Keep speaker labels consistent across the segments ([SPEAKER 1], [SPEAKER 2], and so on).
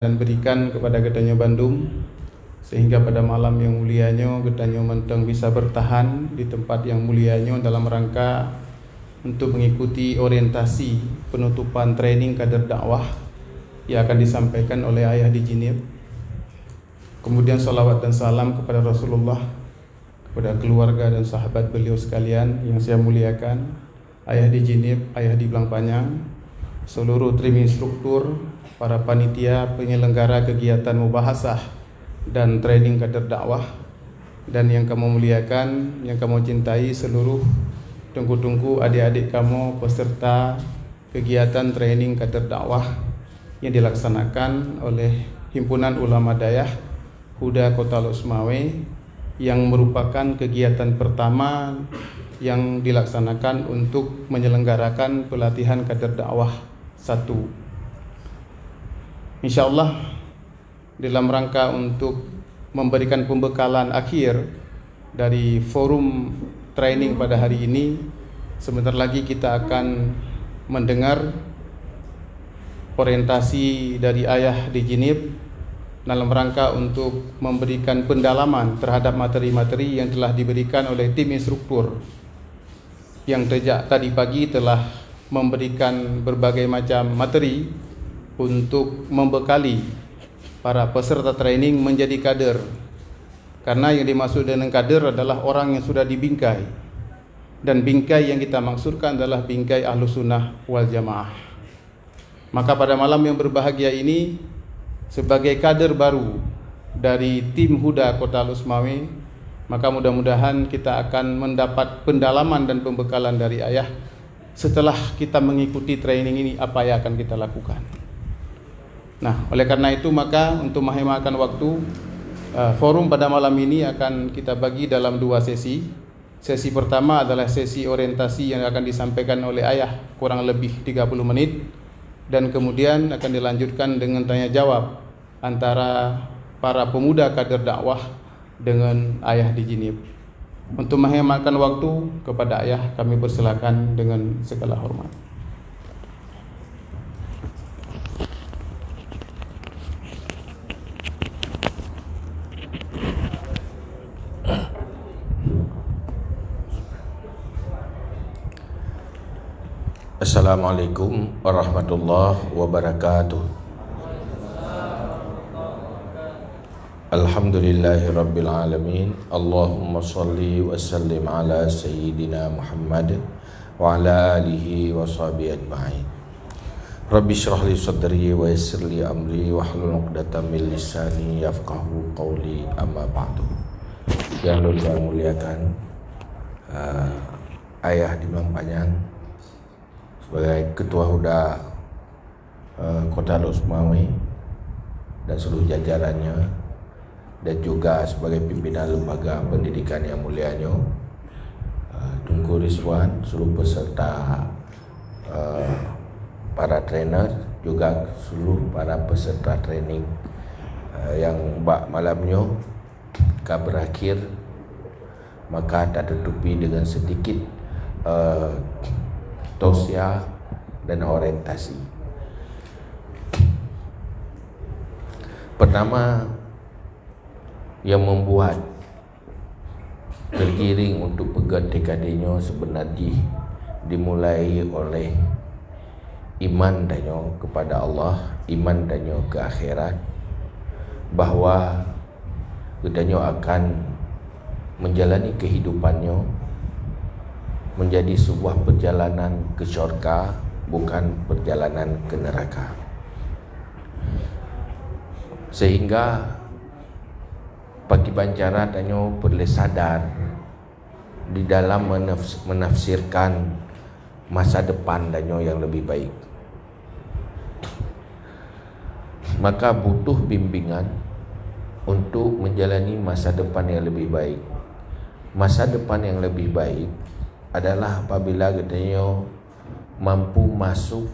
[SPEAKER 1] dan berikan kepada Gedanyo Bandung, sehingga pada malam yang mulianya Gedanyo Menteng bisa bertahan di tempat yang mulianya dalam rangka untuk mengikuti orientasi penutupan training kader dakwah yang akan disampaikan oleh Ayah di Jinib. Kemudian salawat dan salam kepada Rasulullah, kepada keluarga dan sahabat beliau sekalian yang saya muliakan, Ayah di Jinib, Ayah di Blangpanyang, seluruh tim instruktur, para panitia penyelenggara kegiatan mubahasah dan training kader dakwah, dan yang kamu muliakan, yang kamu cintai seluruh tungku-tungku adik-adik kamu peserta kegiatan training kader dakwah yang dilaksanakan oleh Himpunan Ulama Dayah Huda Kota Losmawe, yang merupakan kegiatan pertama yang dilaksanakan untuk menyelenggarakan pelatihan kader dakwah 1. InsyaAllah dalam rangka untuk memberikan pembekalan akhir dari forum training pada hari ini, sebentar lagi kita akan mendengar orientasi dari Ayah di Jinib dalam rangka untuk memberikan pendalaman terhadap materi-materi yang telah diberikan oleh tim instruktur yang sejak tadi pagi telah memberikan berbagai macam materi untuk membekali para peserta training menjadi kader. Karena yang dimaksud dengan kader adalah orang yang sudah dibingkai, dan bingkai yang kita maksudkan adalah bingkai Ahlus Sunnah wal Jamaah. Maka pada malam yang berbahagia ini, sebagai kader baru dari tim Huda Kota Losmawe, maka mudah-mudahan kita akan mendapat pendalaman dan pembekalan dari Ayah setelah kita mengikuti training ini, apa yang akan kita lakukan. Nah, oleh karena itu maka untuk menghematkan waktu, forum pada malam ini akan kita bagi dalam 2 sesi. Sesi pertama adalah sesi orientasi yang akan disampaikan oleh Ayah kurang lebih 30 menit, dan kemudian akan dilanjutkan dengan tanya jawab antara para pemuda kader dakwah dengan Ayah di Jinib. Untuk menghematkan waktu, kepada Ayah kami persilakan dengan segala hormat.
[SPEAKER 2] Assalamualaikum warahmatullahi wabarakatuh. Alhamdulillahirabbil alamin. Allahumma shalli wa sallim ala sayyidina Muhammad wa ala alihi wa sahbihi ajma'in. Rabbi shrah li sadri wa yassir li amri wa hlul 'uqdatam min lisani yafqahu qawli, amma ba'du. Yang saya muliakan, Ayah di Blangpanyang sebagai Ketua Huda Kota Losmawe dan seluruh jajarannya, dan juga sebagai pimpinan lembaga pendidikan yang mulianya, Tunku Rizwan, seluruh peserta, para trainer, juga seluruh para peserta training yang malamnya berakhir, maka tak tertutupi dengan sedikit tausiah dan orientasi. Pertama, yang membuat tergiring untuk pegang tekadnya sebenarnya dimulai oleh iman danyo kepada Allah, iman danyo ke akhirat, bahwa danyo akan menjalani kehidupannya menjadi sebuah perjalanan ke syurga, bukan perjalanan ke neraka. Sehingga bagi Bancara danyo perlu sadar di dalam menafsirkan masa depan danyo yang lebih baik. Maka butuh bimbingan untuk menjalani masa depan yang lebih baik. Masa depan yang lebih baik adalah apabila katanya mampu masuk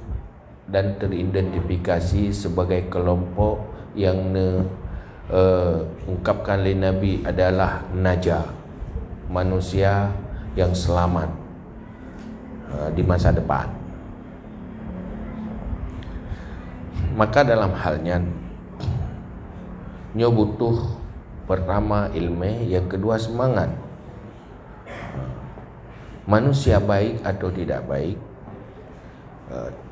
[SPEAKER 2] dan teridentifikasi sebagai kelompok yang ungkapkan oleh Nabi adalah najah, manusia yang selamat di masa depan. Maka dalam halnya Nyo butuh pertama ilmu, yang kedua semangat. Manusia baik atau tidak baik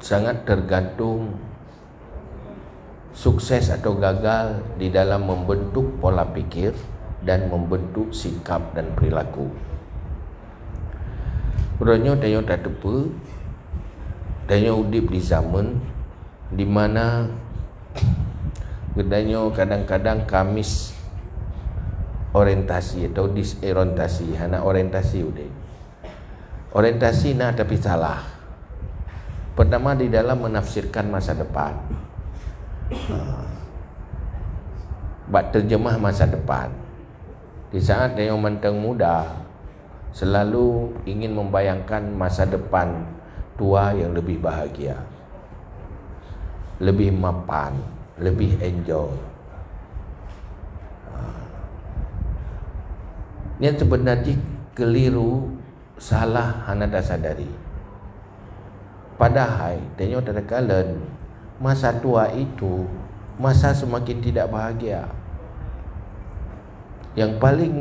[SPEAKER 2] sangat tergantung sukses atau gagal di dalam membentuk pola pikir dan membentuk sikap dan perilaku. Sebenarnya dia tak tepa, dia udip di zaman di mana gedanya kadang-kadang kamis orientasi atau disorientasi, hana orientasi udah. Orientasi nah tapi salah. Pertama di dalam menafsirkan masa depan. Bak terjemah masa depan. Di saat dia mentang muda selalu ingin membayangkan masa depan tua yang lebih bahagia, lebih mapan, lebih enjoy. Yang sebenarnya keliru, salah, hana dah sadari. Padahal tengok terkadang masa tua itu masa semakin tidak bahagia. Yang paling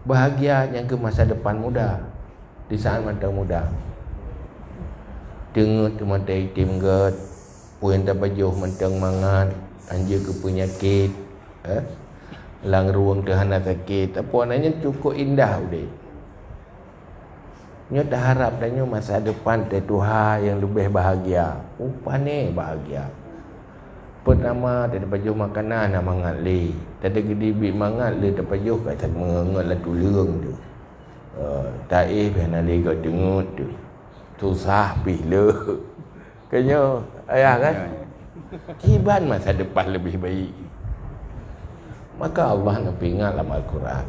[SPEAKER 2] bahagia yang ke masa depan muda, di saat mata muda. Tengok mata itim get, puan tak bajuh mentang mangat, anjir ke penyakit, lang ruang terhana sakit. Apa namanya cukup indah udah. Nyo dah harap dan nyo masa depan Tuhan yang lebih bahagia. Upane bahagia. Pertama dia dapat jual makanan nak mangat le. Tadi gede bit mangat le dapat jual kata mengat lah tulung tu. Taif nak le kat dengut tu. Susah bila. Kanya ayah kan. Kiban masa depan lebih baik. Maka Allah nak ingat dalam Al-Quran.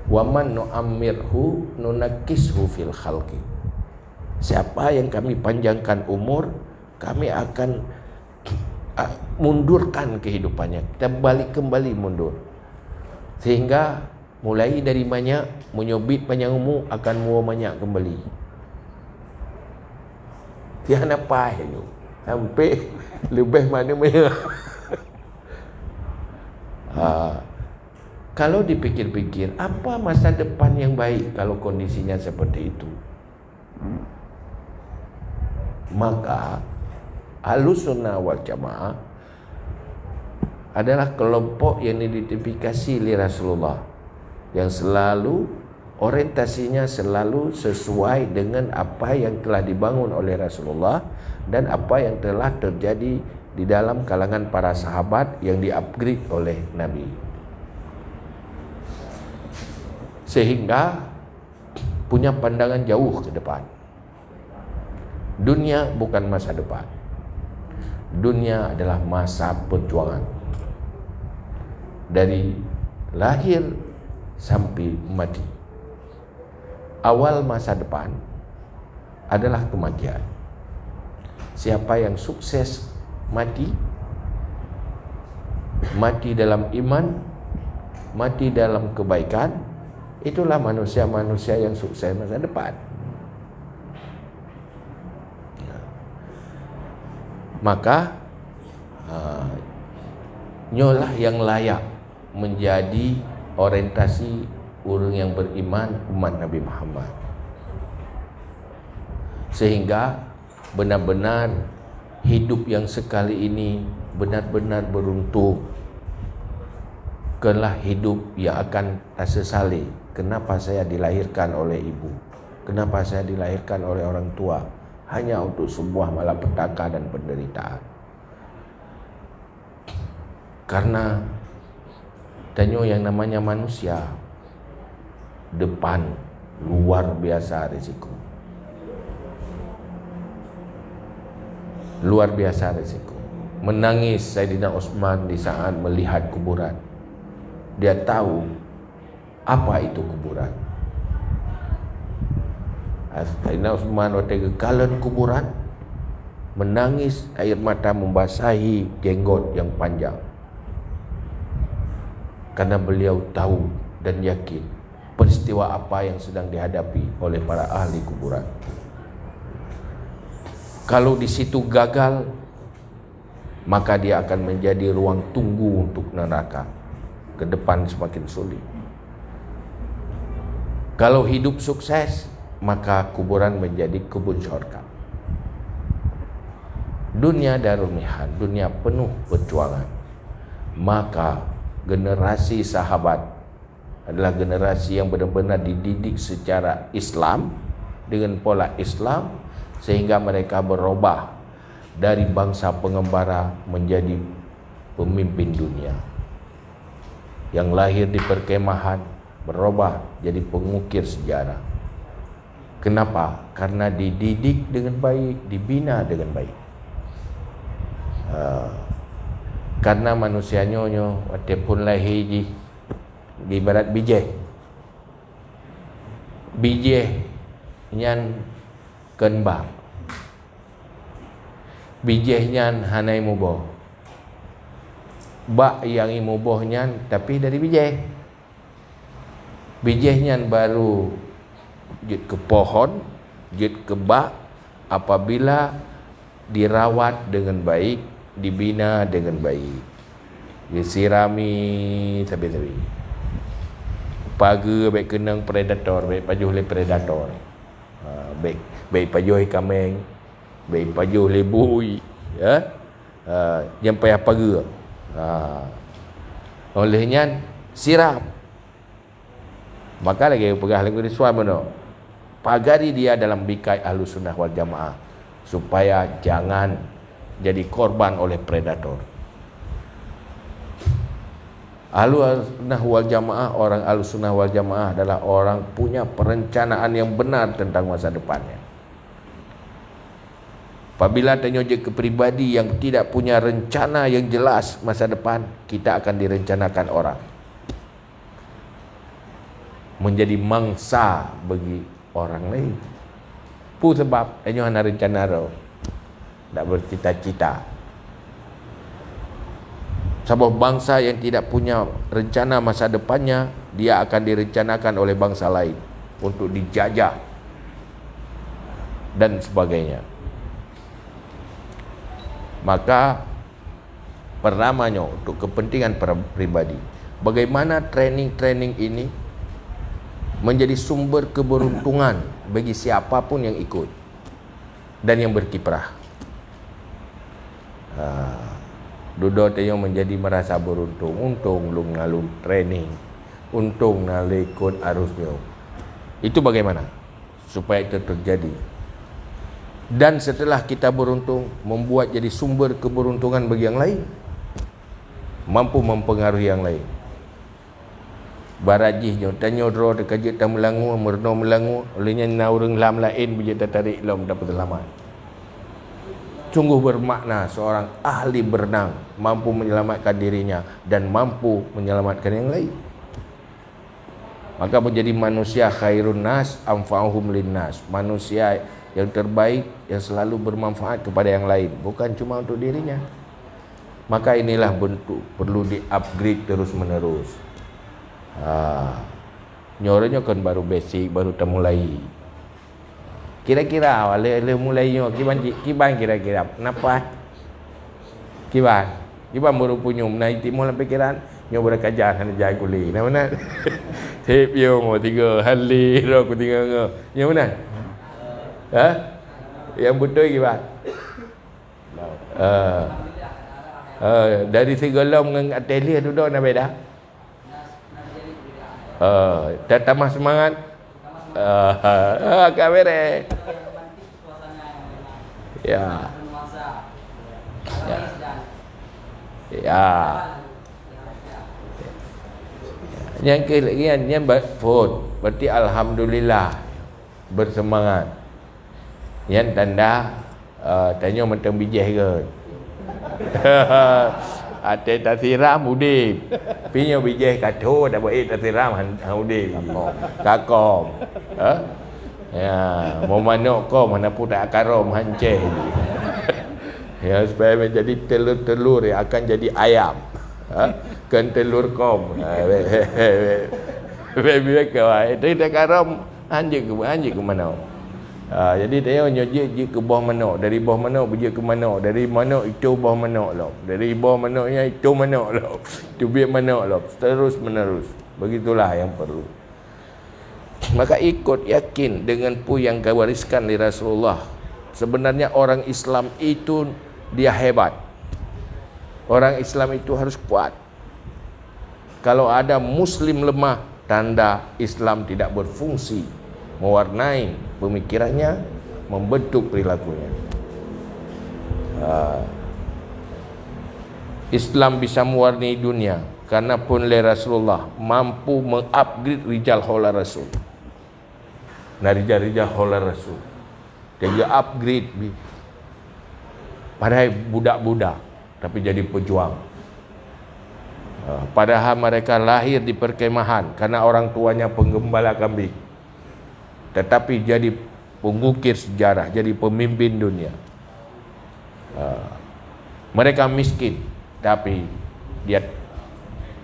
[SPEAKER 2] Wa man nu'ammirhu nunakishu fil khalqi. Siapa yang kami panjangkan umur, kami akan mundurkan kehidupannya. Kita balik kembali mundur. Sehingga mulai dari banyak menyobit panjang umur akan mua banyak kembali. Tiada apa itu. Sampai lebih mana-mana. Kalau dipikir-pikir, apa masa depan yang baik kalau kondisinya seperti itu? Maka Ahlussunnah wal Jamaah adalah kelompok yang diidentifikasi oleh Rasulullah, yang selalu orientasinya selalu sesuai dengan apa yang telah dibangun oleh Rasulullah dan apa yang telah terjadi di dalam kalangan para sahabat yang di-upgrade oleh Nabi. Sehingga punya pandangan jauh ke depan. Dunia bukan masa depan. Dunia adalah masa perjuangan. Dari lahir sampai mati. Awal masa depan adalah kematian. Siapa yang sukses mati dalam iman, mati dalam kebaikan, itulah manusia-manusia yang sukses masa depan. Maka nyolah yang layak menjadi orientasi orang yang beriman umat Nabi Muhammad. Sehingga benar-benar hidup yang sekali ini benar-benar beruntung. Bukanlah hidup yang akan rasa salih. Kenapa saya dilahirkan oleh ibu? Kenapa saya dilahirkan oleh orang tua? Hanya untuk sebuah malapetaka dan penderitaan. Karena tanya yang namanya manusia, depan luar biasa risiko. Luar biasa risiko. Menangis Sayyidina Utsman di saat melihat kuburan. Dia tahu apa itu kuburan. Sayyidina Utsman waktu kekalan kuburan, menangis, air mata membasahi jenggot yang panjang. Karena beliau tahu dan yakin peristiwa apa yang sedang dihadapi oleh para ahli kuburan. Kalau di situ gagal, maka dia akan menjadi ruang tunggu untuk neraka. ke depan semakin sulit. Kalau hidup sukses, maka kuburan menjadi kebun syurga. Dunia darul mihan, dunia penuh perjuangan. Maka generasi sahabat adalah generasi yang benar-benar dididik secara Islam, dengan pola Islam, sehingga mereka berubah dari bangsa pengembara menjadi pemimpin dunia. Yang lahir di perkemahan berubah jadi pengukir sejarah. Kenapa? Karena dididik dengan baik, dibina dengan baik. Karena manusia nyonyo walaupun lahir di barat bijih nyan kenbang, bijih nyan hanai muboh, bak yang imuboh nyan tapi dari bijih nyan baru jut ke pohon, jut ke bak apabila dirawat dengan baik, dibina dengan baik, disirami tabi-tabi, pagar baik kenang predator, baik pajuh le predator, baik pajuh kameng, baik pajuh le bui, ya, yang payah pagar, olehnya siram, maka lagi pegah lagu di suamano, pagari dia dalam bikai Ahlus Sunnah wal Jamaah supaya jangan jadi korban oleh predator. Ahlus Sunnah wal Jamaah, orang Ahlus Sunnah wal Jamaah adalah orang punya perencanaan yang benar tentang masa depannya. Apabila tanya ke pribadi yang tidak punya rencana yang jelas masa depan, kita akan direncanakan orang menjadi mangsa bagi orang lain. Pu sebab tanya hana rencana ro, tak bercita-cita. Sebuah bangsa yang tidak punya rencana masa depannya, dia akan direncanakan oleh bangsa lain untuk dijajah dan sebagainya. Maka pertamanya untuk kepentingan pribadi, bagaimana training ini menjadi sumber keberuntungan bagi siapapun yang ikut dan yang berkiprah. Duduk yang menjadi merasa beruntung, untung lu ngalung training, untung nalai ikut arusnya. Itu bagaimana supaya itu terjadi? Dan setelah kita beruntung, membuat jadi sumber keberuntungan bagi yang lain, mampu mempengaruhi yang lain. Barajihnya tanya dro dekajit tam melangu merno melangu olehnya naureng lam lain bija tarik lam dapat selamat. Sungguh bermakna seorang ahli berenang mampu menyelamatkan dirinya dan mampu menyelamatkan yang lain. Maka menjadi manusia khairun nas anfa'uhum linnas, manusia yang terbaik yang selalu bermanfaat kepada yang lain, bukan cuma untuk dirinya. Maka inilah bentuk perlu di-upgrade terus menerus. Nyorenya kan baru basic, baru termulai. Kira-kira le mulainya kiban kira-kira kenapa? Kiban baru punya menai timur pikiran nyo berkajar hanya jai kuli. Nah mana? Tip yo mo 3 hari ro ku tinggal ngo. Yang mana? Yang betul kiban. Dari Sigolom dengan atelier duduk nak beda. Tak tambah semangat. Agak beres. Ya. Ya. Yang kelebihan yang food berarti alhamdulillah bersemangat. Yang tanda tanya mentang bijih ke. Ate tasiram udip. Pinyo bijih kato dak baik tasiram udip. Kakom. Ya, mau manok ko mana pun tak karom hanceh. Ya, supaya menjadi telur-telur yang akan jadi ayam. Kan telur kom. Baby kau itu tak karom anjing ke mana? Jadi dia hanya je ke bawah mana, dari bawah mana pergi ke mana, dari mana itu bawah mana lah, dari bawah mana yang itu mana lah, itu biar mana lah, terus menerus. Begitulah yang perlu. Maka ikut yakin dengan yang gawariskan di Rasulullah. Sebenarnya orang Islam itu dia hebat. Orang Islam itu harus kuat. Kalau ada Muslim lemah, tanda Islam tidak berfungsi, mewarnai pemikirannya, membentuk perilakunya. Islam bisa mewarnai dunia karena pun Rasulullah mampu mengupgrade rijal haula Rasul. Nah, rijal haula Rasul dia upgrade padahal budak-budak tapi jadi pejuang. Padahal mereka lahir di perkemahan karena orang tuanya penggembala kambing, tetapi jadi pengukir sejarah, jadi pemimpin dunia. Mereka miskin, tapi dia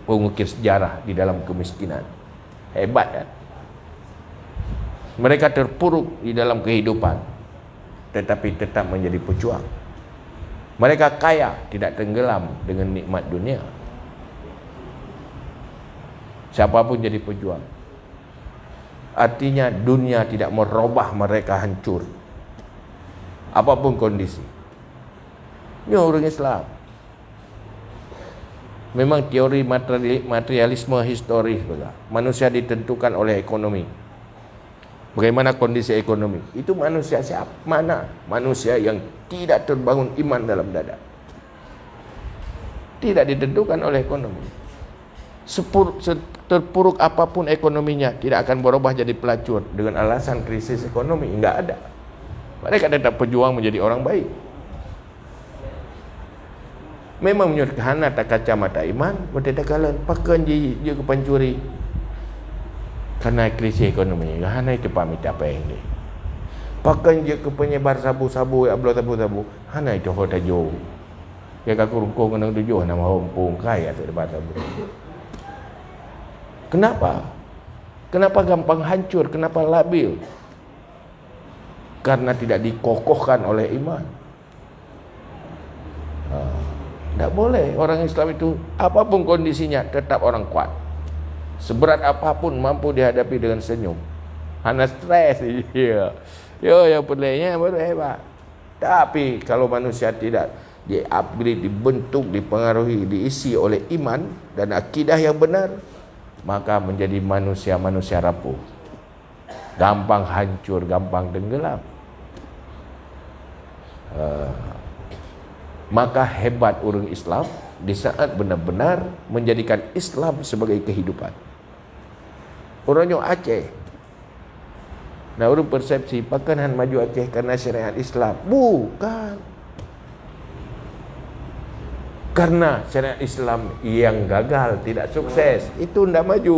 [SPEAKER 2] pengukir sejarah di dalam kemiskinan. Hebat kan? Mereka terpuruk di dalam kehidupan, tetapi tetap menjadi pejuang. Mereka kaya, tidak tenggelam dengan nikmat dunia. Siapapun jadi pejuang. Artinya dunia tidak merubah mereka hancur, apapun kondisi. Ini orang Islam. Memang teori materialisme historis, manusia ditentukan oleh ekonomi. Bagaimana kondisi ekonomi? Itu manusia siapa? Mana? Manusia yang tidak terbangun iman dalam dada. Tidak ditentukan oleh ekonomi. Terpuruk apapun ekonominya, tidak akan berubah jadi pelacur dengan alasan krisis ekonomi. Enggak ada. Mereka tetap berjuang menjadi orang baik. Memang menurut hana tak kacamata iman, bertekalan pakan je ke pancuri. Karena krisis ekonomi, hana itu pamit apa yang dia. Pakan je ke penyebar sabu-sabu, ablo sabu-sabu, hana itu hoda jo. Ya kaku rungkung kena tujuh nama hompung kaya tu depan sabu. Kenapa? Kenapa gampang hancur? Kenapa labil? Karena tidak dikokohkan oleh iman. Tidak boleh orang Islam itu apapun kondisinya tetap orang kuat. Seberat apapun mampu dihadapi dengan senyum. Hanya stres ya. Yo yang peliknya baru hebat. Tapi kalau manusia tidak di-upgrade, dibentuk, dipengaruhi, diisi oleh iman dan akidah yang benar, maka menjadi manusia-manusia rapuh. Gampang hancur, gampang tenggelam. Maka hebat orang Islam di saat benar-benar menjadikan Islam sebagai kehidupan. Orangnya Aceh. Nah, orang persepsi pakanan maju Aceh karena syariat Islam. Bukan. Karena syariat Islam yang gagal, tidak sukses, itu tidak maju.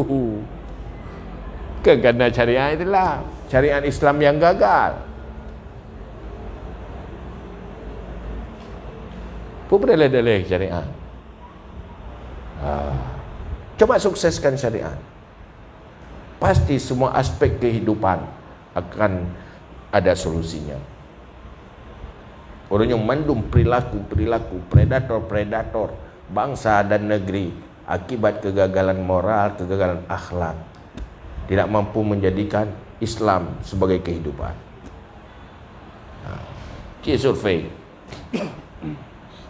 [SPEAKER 2] Karena syariat itulah syariat Islam yang gagal. Pupredaleh syariat. Coba sukseskan syariat. Pasti semua aspek kehidupan akan ada solusinya. Orangnya mandum perilaku predator bangsa dan negeri akibat kegagalan moral, kegagalan akhlak, tidak mampu menjadikan Islam sebagai kehidupan. Cik survei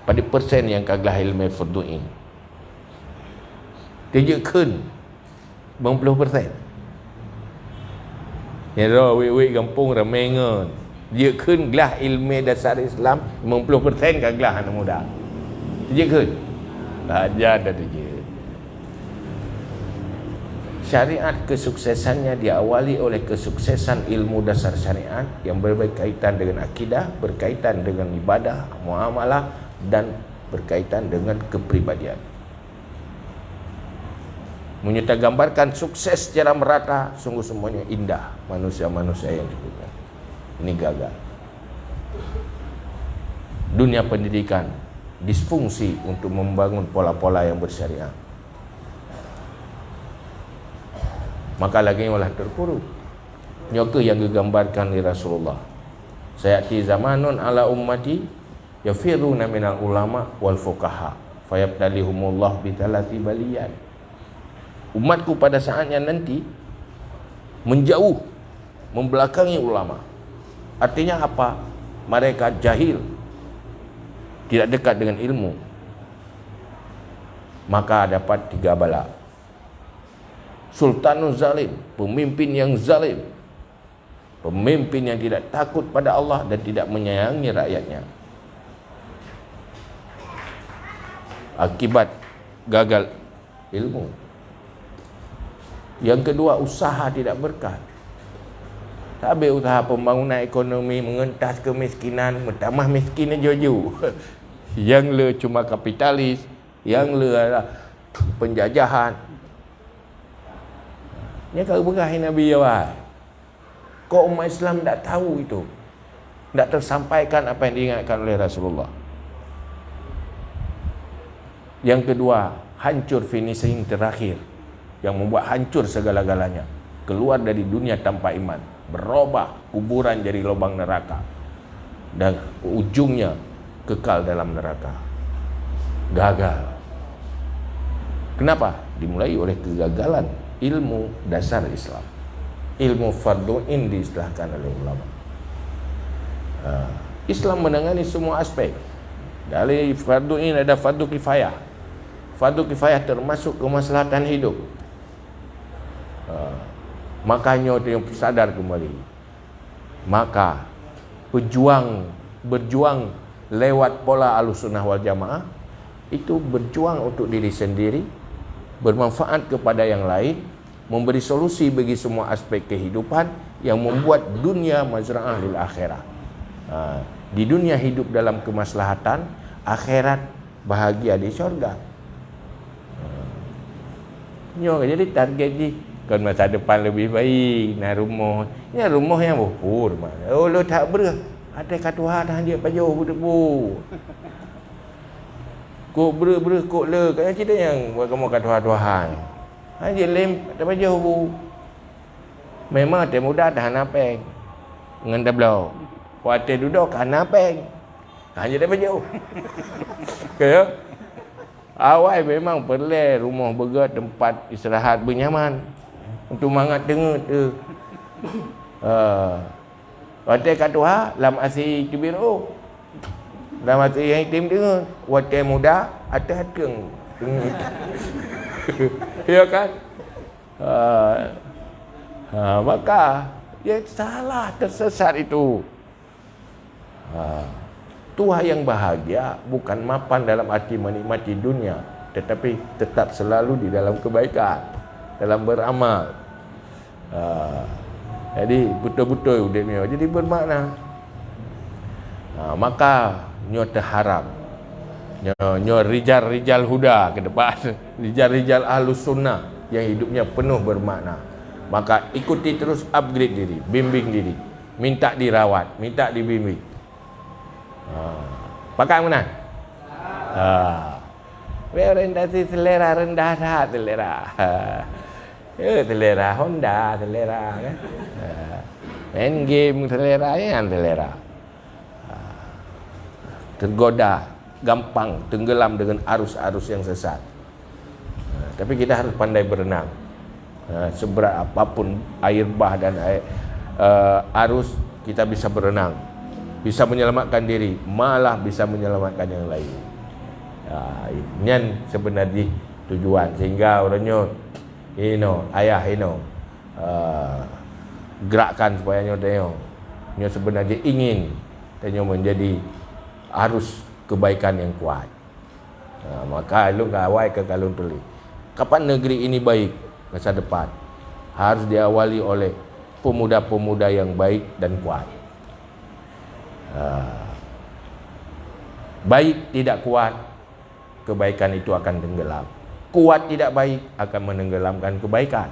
[SPEAKER 2] pada persen yang kaglah ilmu fardu'in dia kun 90%. Ya dah wei kampung ramai ngan. Dia kun gelah ilmu dasar Islam 50% kaglah anak muda. Dia kun. Ajar dah dia. Syariat kesuksesannya diawali oleh kesuksesan ilmu dasar syariat yang berkaitan dengan akidah, berkaitan dengan ibadah, muamalah dan berkaitan dengan kepribadian. Menyata gambarkan sukses secara merata, sungguh semuanya indah. Manusia-manusia yang diberikan ini gagal. Dunia pendidikan disfungsi untuk membangun pola-pola yang bersyariah. Maka lagi olah terpuruk. Nyoke yang digambarkan di Rasulullah. sayati zamanun ala ummati yafiruna minal ulama wal fuqaha fayabtalihumullah bitalati baliyat. Umatku pada saatnya nanti menjauh, membelakangi ulama. Artinya apa? Mereka jahil, tidak dekat dengan ilmu, maka dapat 3 bala. Sultanun zalim, pemimpin yang zalim, pemimpin yang tidak takut pada Allah dan tidak menyayangi rakyatnya. Akibat gagal ilmu. Yang kedua, usaha tidak berkah. Habis usaha pembangunan ekonomi, mengentas kemiskinan, bertambah miskinnya jojo. Yang le cuma kapitalis, yang le adalah penjajahan. Ini kalau berakhir Nabi Yawai. Kok umat Islam tak tahu itu, tak tersampaikan apa yang diingatkan oleh Rasulullah. Yang kedua, hancur finishing terakhir yang membuat hancur segala-galanya, keluar dari dunia tanpa iman, berubah kuburan jadi lubang neraka, dan ujungnya kekal dalam neraka. Gagal. Kenapa? Dimulai oleh kegagalan ilmu dasar Islam. Ilmu fardu'in diistilahkan oleh ulama. Islam menangani semua aspek. Dari fardu'in ada fardu kifayah. Fardu kifayah termasuk kemaslahatan hidup. Makanya dia sadar kembali. Maka berjuang lewat pola Ahlussunnah wal Jamaah itu berjuang untuk diri sendiri, bermanfaat kepada yang lain, memberi solusi bagi semua aspek kehidupan yang membuat dunia mazra'ah lil akhirah. Di dunia hidup dalam kemaslahatan, akhirat bahagia di syurga. Jadi target ni kan masa depan lebih baik, nak rumah. Ni rumah yang berpur mana. Oh lo tak ber. Ada kat Tuhan dah dia pajau bu. Kok ber kok le kan cerita yang buat kamu kat Tuhan. Hanya lem tak pajau bu. Memang dia muda dah napeng. Ngan dah blau. Kuat duduk kan napeng. Hanya dia pajau. Kaya awal memang perlu rumah bergerak, tempat istirahat bernyaman untuk mangat dengar tu. Waktu kat Tuhan lam asi kibiru. Lam asi yang tim dengar. Waktu muda atas hatung. Ya kan? Maka dia salah, tersesat itu. Tuhan yang bahagia bukan mapan dalam arti menikmati dunia, tetapi tetap selalu di dalam kebaikan, dalam beramal. Jadi betul-betul udipnya jadi bermakna. Maka nyo terharap nyo rijal-rijal huda ke depan, rijal-rijal ahlus sunnah yang hidupnya penuh bermakna. Maka ikuti terus, upgrade diri, bimbing diri, minta dirawat, minta dibimbing. Pakai mana? Orientasi selera rendah dah, selera. Selera Honda, selera kan. Main game selera yang selera. Tergoda, gampang tenggelam dengan arus-arus yang sesat. Tapi kita harus pandai berenang. Seberat apapun air bah dan arus, kita bisa berenang. Bisa menyelamatkan diri, malah bisa menyelamatkan yang lain. Ini sebenarnya tujuan, sehingga orangnya ayah gerakkan supaya nyo sebenarnya ingin nyo menjadi arus kebaikan yang kuat. Maka lu gawai ke kalung tuli. Kapan negeri ini baik masa depan? Harus diawali oleh pemuda-pemuda yang baik dan kuat. Baik tidak kuat, kebaikan itu akan tenggelam. Kuat tidak baik akan menenggelamkan kebaikan.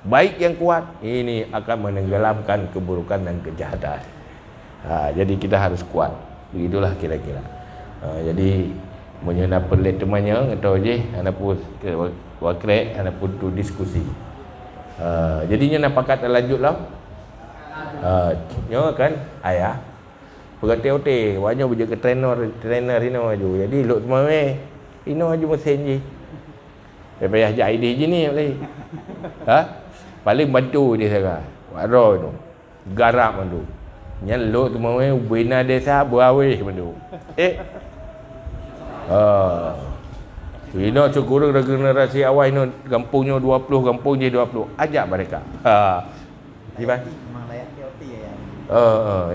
[SPEAKER 2] Baik yang kuat ini akan menenggelamkan keburukan dan kejahatan. Jadi kita harus kuat. Begitulah kira-kira. Jadi menyena pelit temannya atau je anak pun wakrek anak pun tu diskusi. Jadinya nak pakat lanjutlah. Nyo kan ayah Berkata-kata, banyak berjaya ke trainer ini maju. Jadi luk semua ini maju mesin je. Dia payah ajak idea je ni boleh. Paling bantu dia sekarang. Waro tu. Garap tu. Yang luk semua bina desa berawih tu. Ini syukur generasi awal ni kampungnya 20, kampung je 20. Ajak mereka. Gimana?
[SPEAKER 3] Memang layak TOT ya.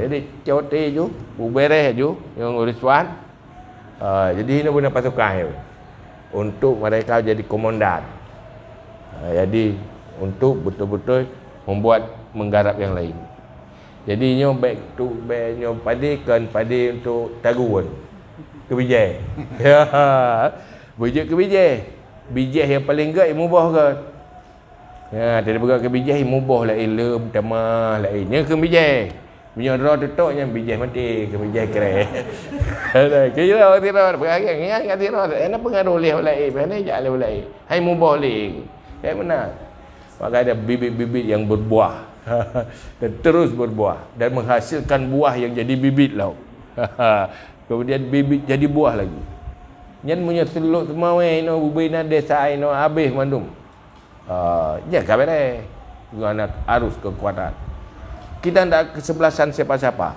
[SPEAKER 2] Jadi COT je, beres je yang urus-urusan. Jadi ini guna pasukan je. Untuk mereka jadi komandan. Jadi untuk betul-betul membuat menggarap yang lain. Jadi nyo back nyo padi untuk taguan. Kebijai. Bujuk kebijai. Bijai yang paling gak mubah ke. Ya, tidak bergerak ke bijai mubah lah ilmu tamah lah ini ke bijai. Punya roh tutupnya bijai mati ke bijai keren. Kira tira beragam ingat tira. Ana pengaruh leh ulai, mana jak leh ulai. Hai mubah leh. Kayak mana? Maka ada bibit-bibit yang berbuah. Dan terus berbuah dan menghasilkan buah yang jadi bibit lah. Kemudian bibit jadi buah lagi. Nyen punya teluk semua ino bubina desa ino habis mandum. Ya kabare. Guna arus kekuatan. Kita tidak kesebelasan siapa-siapa.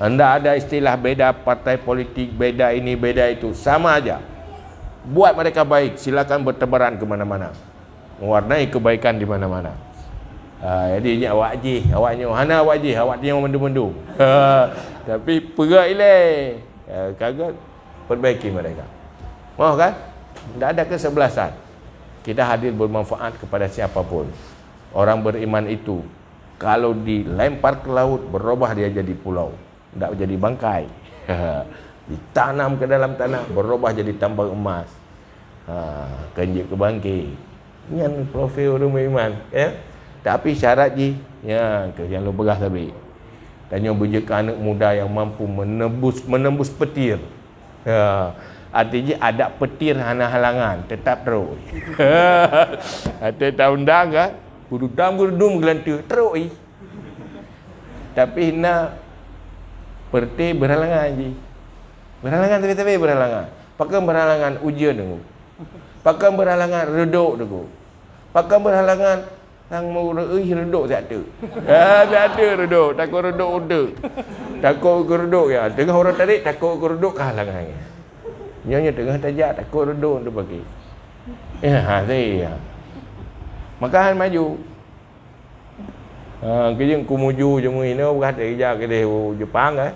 [SPEAKER 2] Anda ada istilah beda partai politik, beda ini, beda itu, sama aja. Buat mereka baik, silakan bertebaran ke mana-mana. Mewarnai kebaikan di mana-mana. Jadi ni awak je, awaknya hana awak je, awak yang mendu-mendu. Tapi perak ilai. Kagak perbaiki mereka. Mau kan? Tidak ada kesebelasan. Kita hadir bermanfaat kepada siapapun. Orang beriman itu kalau dilempar ke laut berubah dia jadi pulau, tidak jadi bangkai. Ditanam ke dalam tanah berubah jadi tambang emas. Kenjik ke bangkai. Ini profil orang beriman, ya. Tapi syarat je, ya, yang lu begah tadi. Dan yang berjeka anak muda yang mampu menembus petir. Artinya ada petir hana halangan, tetap terus. Ada tahun dah kan? Guru-guru gelantu terus. Tapi nak petir berhalangan je. Berhalangan tapi berhalangan. Pakai berhalangan ujian dulu. Pakai berhalangan reduk dulu. Pakai berhalangan sang mau reduk tak ada. Tak ada reduk, takut reduk udah. Takut reduk ya. Tengah orang tarik takut reduk halangan. Nyonya tengah tajak takut reduk tu bagi. Ya, saya. Makahan maju. Kerja kumuju je mu ini bukan kerja ke dia Jepang kan.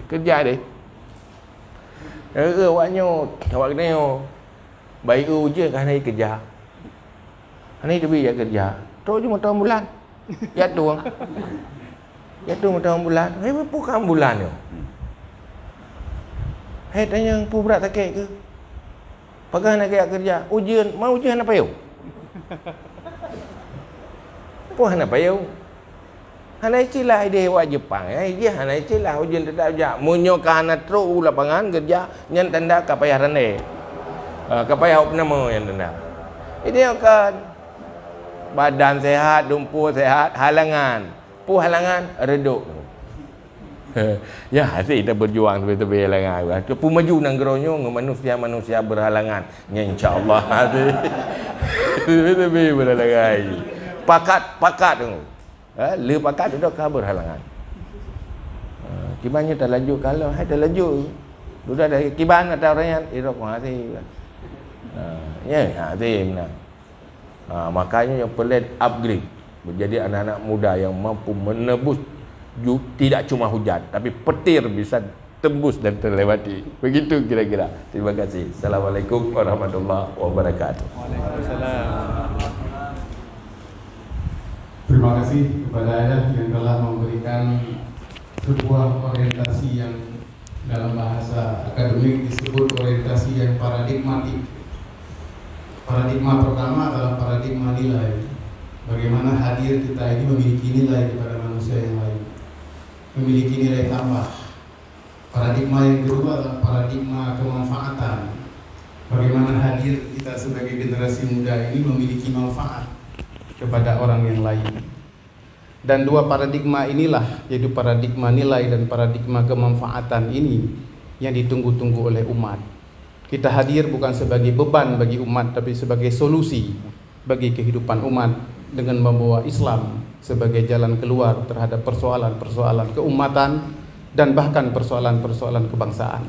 [SPEAKER 2] Kerja dia. Awak kena baik je kan hari kerja. Hari tu dia kerja. Terus cuma tahun bulan. Ya tu. Ya tu tahun bulan. Bukan bulan tu. Tanya pu berat sakit ke? Pakai nak kerja. Ujian, mau ujian apa yo? Puh nak payau. Hana istilah ide wa Jepang. Dia hana istilah ujian tetap ja. Munyo ka hana tru lapangan kerja nyen tanda ka payah rene. Ka payah opnama yang tanda. Ini kan badan sehat, dumpu sehat, halangan. Pu halangan reduk. Ya, kita berjuang tepi-tepi halangan. Pu maju nang geronyo manusia-manusia berhalangan. Ya insya-Allah. Tepi-tepi berhalangan. Pakat tu. Le pakat tu dah berhalangan. Kibannya tak lanjut kalau hai tak lanjut. Sudah ada kiban atau orang yang irok hati. Ya, hati benar. Makanya yang perlu upgrade menjadi anak-anak muda yang mampu menebus tidak cuma hujan tapi petir bisa tembus dan terlewati. Begitu kira-kira. Terima kasih. Assalamualaikum warahmatullahi wabarakatuh.
[SPEAKER 1] Waalaikumsalam. Terima kasih kepada Ayah yang telah memberikan sebuah orientasi yang dalam bahasa akademik disebut orientasi yang paradigmatik. Paradigma pertama adalah paradigma nilai. Bagaimana hadir kita ini memiliki nilai kepada manusia yang lain, memiliki nilai tambah. Paradigma yang kedua adalah paradigma kemanfaatan. Bagaimana hadir kita sebagai generasi muda ini memiliki manfaat kepada orang yang lain. Dan dua paradigma inilah, yaitu paradigma nilai dan paradigma kemanfaatan ini yang ditunggu-tunggu oleh umat. Kita hadir bukan sebagai beban bagi umat, tapi sebagai solusi bagi kehidupan umat dengan membawa Islam sebagai jalan keluar terhadap persoalan-persoalan keumatan dan bahkan persoalan-persoalan kebangsaan.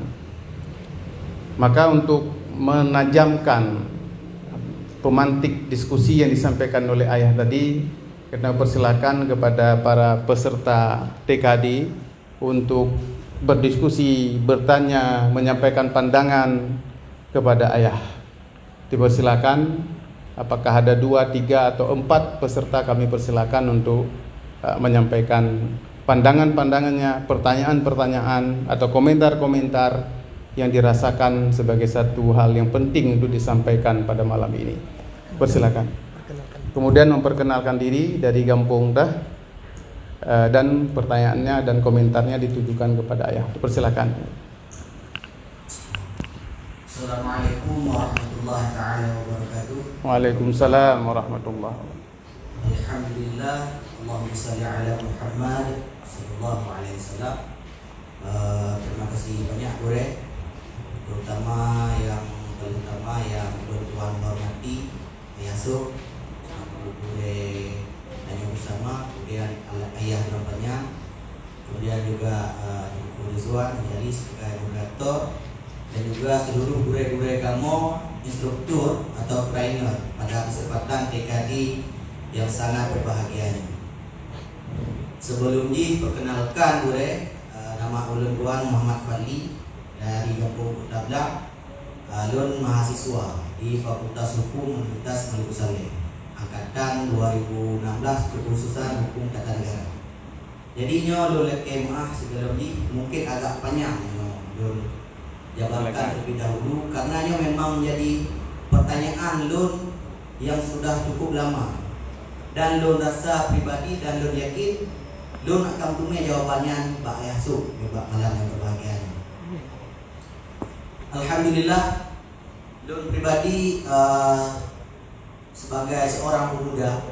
[SPEAKER 1] Maka untuk menajamkan pemantik diskusi yang disampaikan oleh ayah tadi, kita persilakan kepada para peserta TKD untuk berdiskusi, bertanya, menyampaikan pandangan kepada ayah. Dipersilakan, apakah ada 2, 3 atau 4 peserta, kami persilakan untuk menyampaikan pandangan-pandangannya, pertanyaan-pertanyaan atau komentar-komentar yang dirasakan sebagai satu hal yang penting untuk disampaikan pada malam ini. Persilakan. Kemudian memperkenalkan diri dari Gampong Dah, dan pertanyaannya dan komentarnya ditujukan kepada ayah. Persilakan.
[SPEAKER 4] Assalamualaikum warahmatullahi taala wabarakatuh.
[SPEAKER 1] Waalaikumsalam warahmatullahi wabarakatuh.
[SPEAKER 4] Alhamdulillah, Allahumma shalli ala Muhammad sallallahu alaihi wasallam. Terima kasih banyak Bure, terutama yang paling utama yang Tuan hormati Ayah Bure hanya bersama, kemudian ayah nampaknya, kemudian juga Ibu Rizwan menjadi sebagai moderator, dan juga seluruh guru-guru kamu instruktur atau trainer pada kesempatan TKD yang sangat berbahagia ini. Sebelum diperkenalkan guru, nama ulun Tuan Muhammad Fadli dari Kampung Dablak, ulun mahasiswa di Fakultas Hukum Universitas Maluku Saleh, angkatan 2016, kekhususan Hukum Tata Negara. Jadi ulun KMA segala mungkin agak panjang ulun jabarkan terlebih dahulu, karena memang menjadi pertanyaan ulun yang sudah cukup lama, dan ulun rasa pribadi dan ulun yakin ulun akan punya jawabannya Pak Yasuk di malam yang berbahagia ini. Alhamdulillah, ulun pribadi sebagai seorang pemuda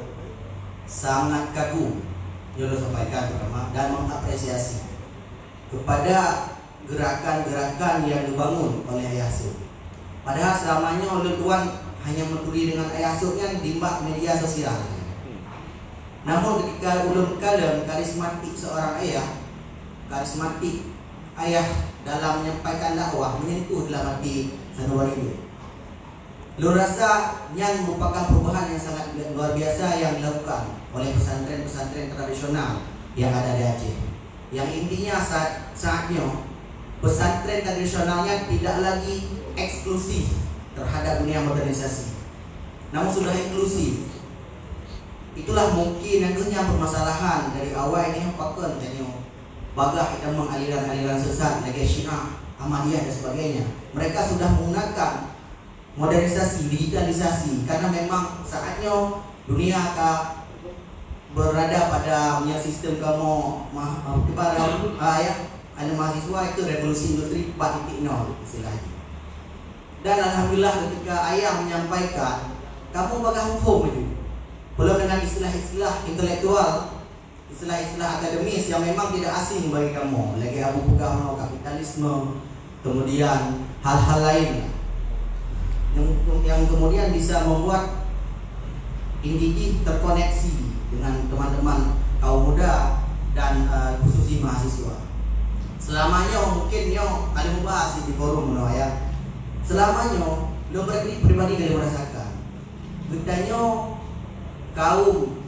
[SPEAKER 4] sangat kagum yang ulun sampaikan pertama dan mengapresiasi kepada gerakan-gerakan yang dibangun oleh Ayah Yasuk. Padahal selamanya ulun Tuan hanya meturi dengan Ayah Yasuknya di media sosial. Namun ketika ulun kalem karismatik seorang ayah, karismatik ayah dalam menyampaikan dakwah menyentuh dalam hati sanubari ini. Ulun rasa yang merupakan perubahan yang sangat luar biasa yang dilakukan oleh pesantren-pesantren tradisional yang ada di Aceh. Yang intinya saatnya pesantren tradisionalnya tidak lagi eksklusif terhadap dunia modernisasi, namun sudah inklusif. Itulah mungkin nantinya permasalahan dari awal ini pakai tanya bagah kita mengaliran-aliran sesat lagi Syiah, Ahmadiyah dan sebagainya. Mereka sudah menggunakan modernisasi, digitalisasi, karena memang saatnya dunia akan berada pada punya sistem kamu ada mahasiswa itu revolusi industri 4.0 istilahnya. Dan alhamdulillah ketika ayah menyampaikan, kamu bakal hukum itu belum dengan istilah-istilah intelektual, istilah-istilah akademis yang memang tidak asing bagi kamu, lagi Abu Bakar kapitalisme, kemudian hal-hal lain yang kemudian bisa membuat individu terkoneksi dengan teman-teman kaum muda dan khususnya mahasiswa. Selamanya mungkin kalian membahas di forum ya. Selamanya lo pribadi kalian merasakan betanya kaum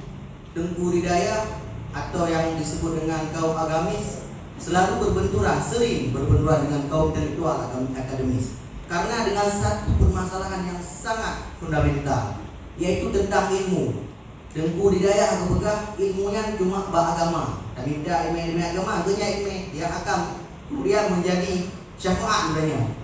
[SPEAKER 4] Tengku Ridaya atau yang disebut dengan kaum agamis selalu sering berbenturan dengan kaum intelektual atau akademis, karena dengan satu permasalahan yang sangat fundamental, yaitu tentang ilmu. Tengku Ridaya atau begah ilmunya cuma agama, tapi tidak ilmu agama, hanya ilmu yang akan kemudian menjadi syafaat sebenarnya.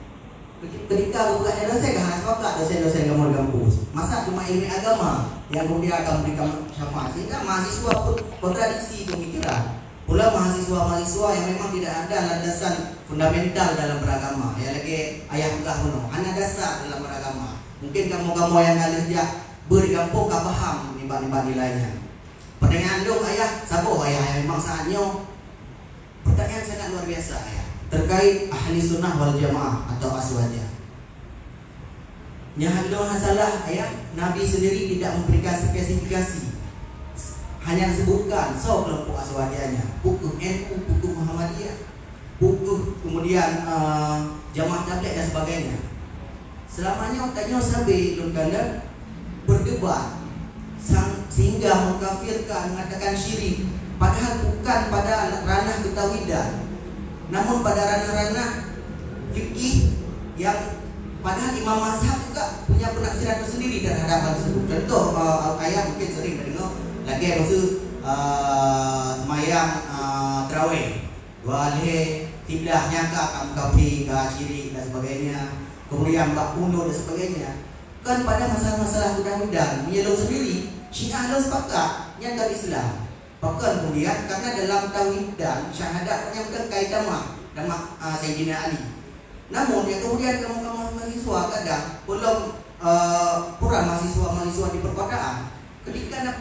[SPEAKER 4] Ketika bukannya dosen kan sepakat dosen-dosen kamu di kampus, masa cuma ilmu agama yang kemudian akan memberikan syafaat, sehingga mahasiswa pun kontradiksi pemikiran. Pula mahasiswa-mahasiswa yang memang tidak ada landasan fundamental dalam beragama, ya lagi ayah bukan kuno, hanya dasar dalam beragama. Mungkin kamu yang ada sejak beri kampung gak paham nimba-nimba nilainya. Pertanyaan dong ayah, siapa ayah yang memang saatnya? Pertanyaan sangat luar biasa ayah, terkait ahli sunnah wal jamaah atau aswaja. Yang ada masalah ayah, Nabi sendiri tidak memberikan spesifikasi, hanya disebutkan kelompok aswajanya, buku NU, buku Muhammadiyah, buku kemudian jamaah tabligh dan sebagainya. Selamanya tanya sampai lungkana berdebat sehingga mengkafirkan, mengatakan syirik, padahal bukan pada ranah ketauhidan, namun pada ranah-ranah fikih yang padahal imam mazhab juga punya penafsiran tersendiri terhadap hal tersebut. Contoh ayah mungkin sering mendengar lagi maksud semayang tarawih, wale kiblahnya kamu kafir, syirik dan sebagainya, kemudian bak kuno dan sebagainya. Kan pada masalah-masalah undang-undang menyeluk sendiri Syiah dan sepakat yang dari Islam. Bahkan kemudian karena dalam tauhid dan syahadat menyebutkan kaitan nama Sayyidina Ali. Namun yang kemudian kamu mahasiswa kadang belum kurang mahasiswa di perkotaan, ketika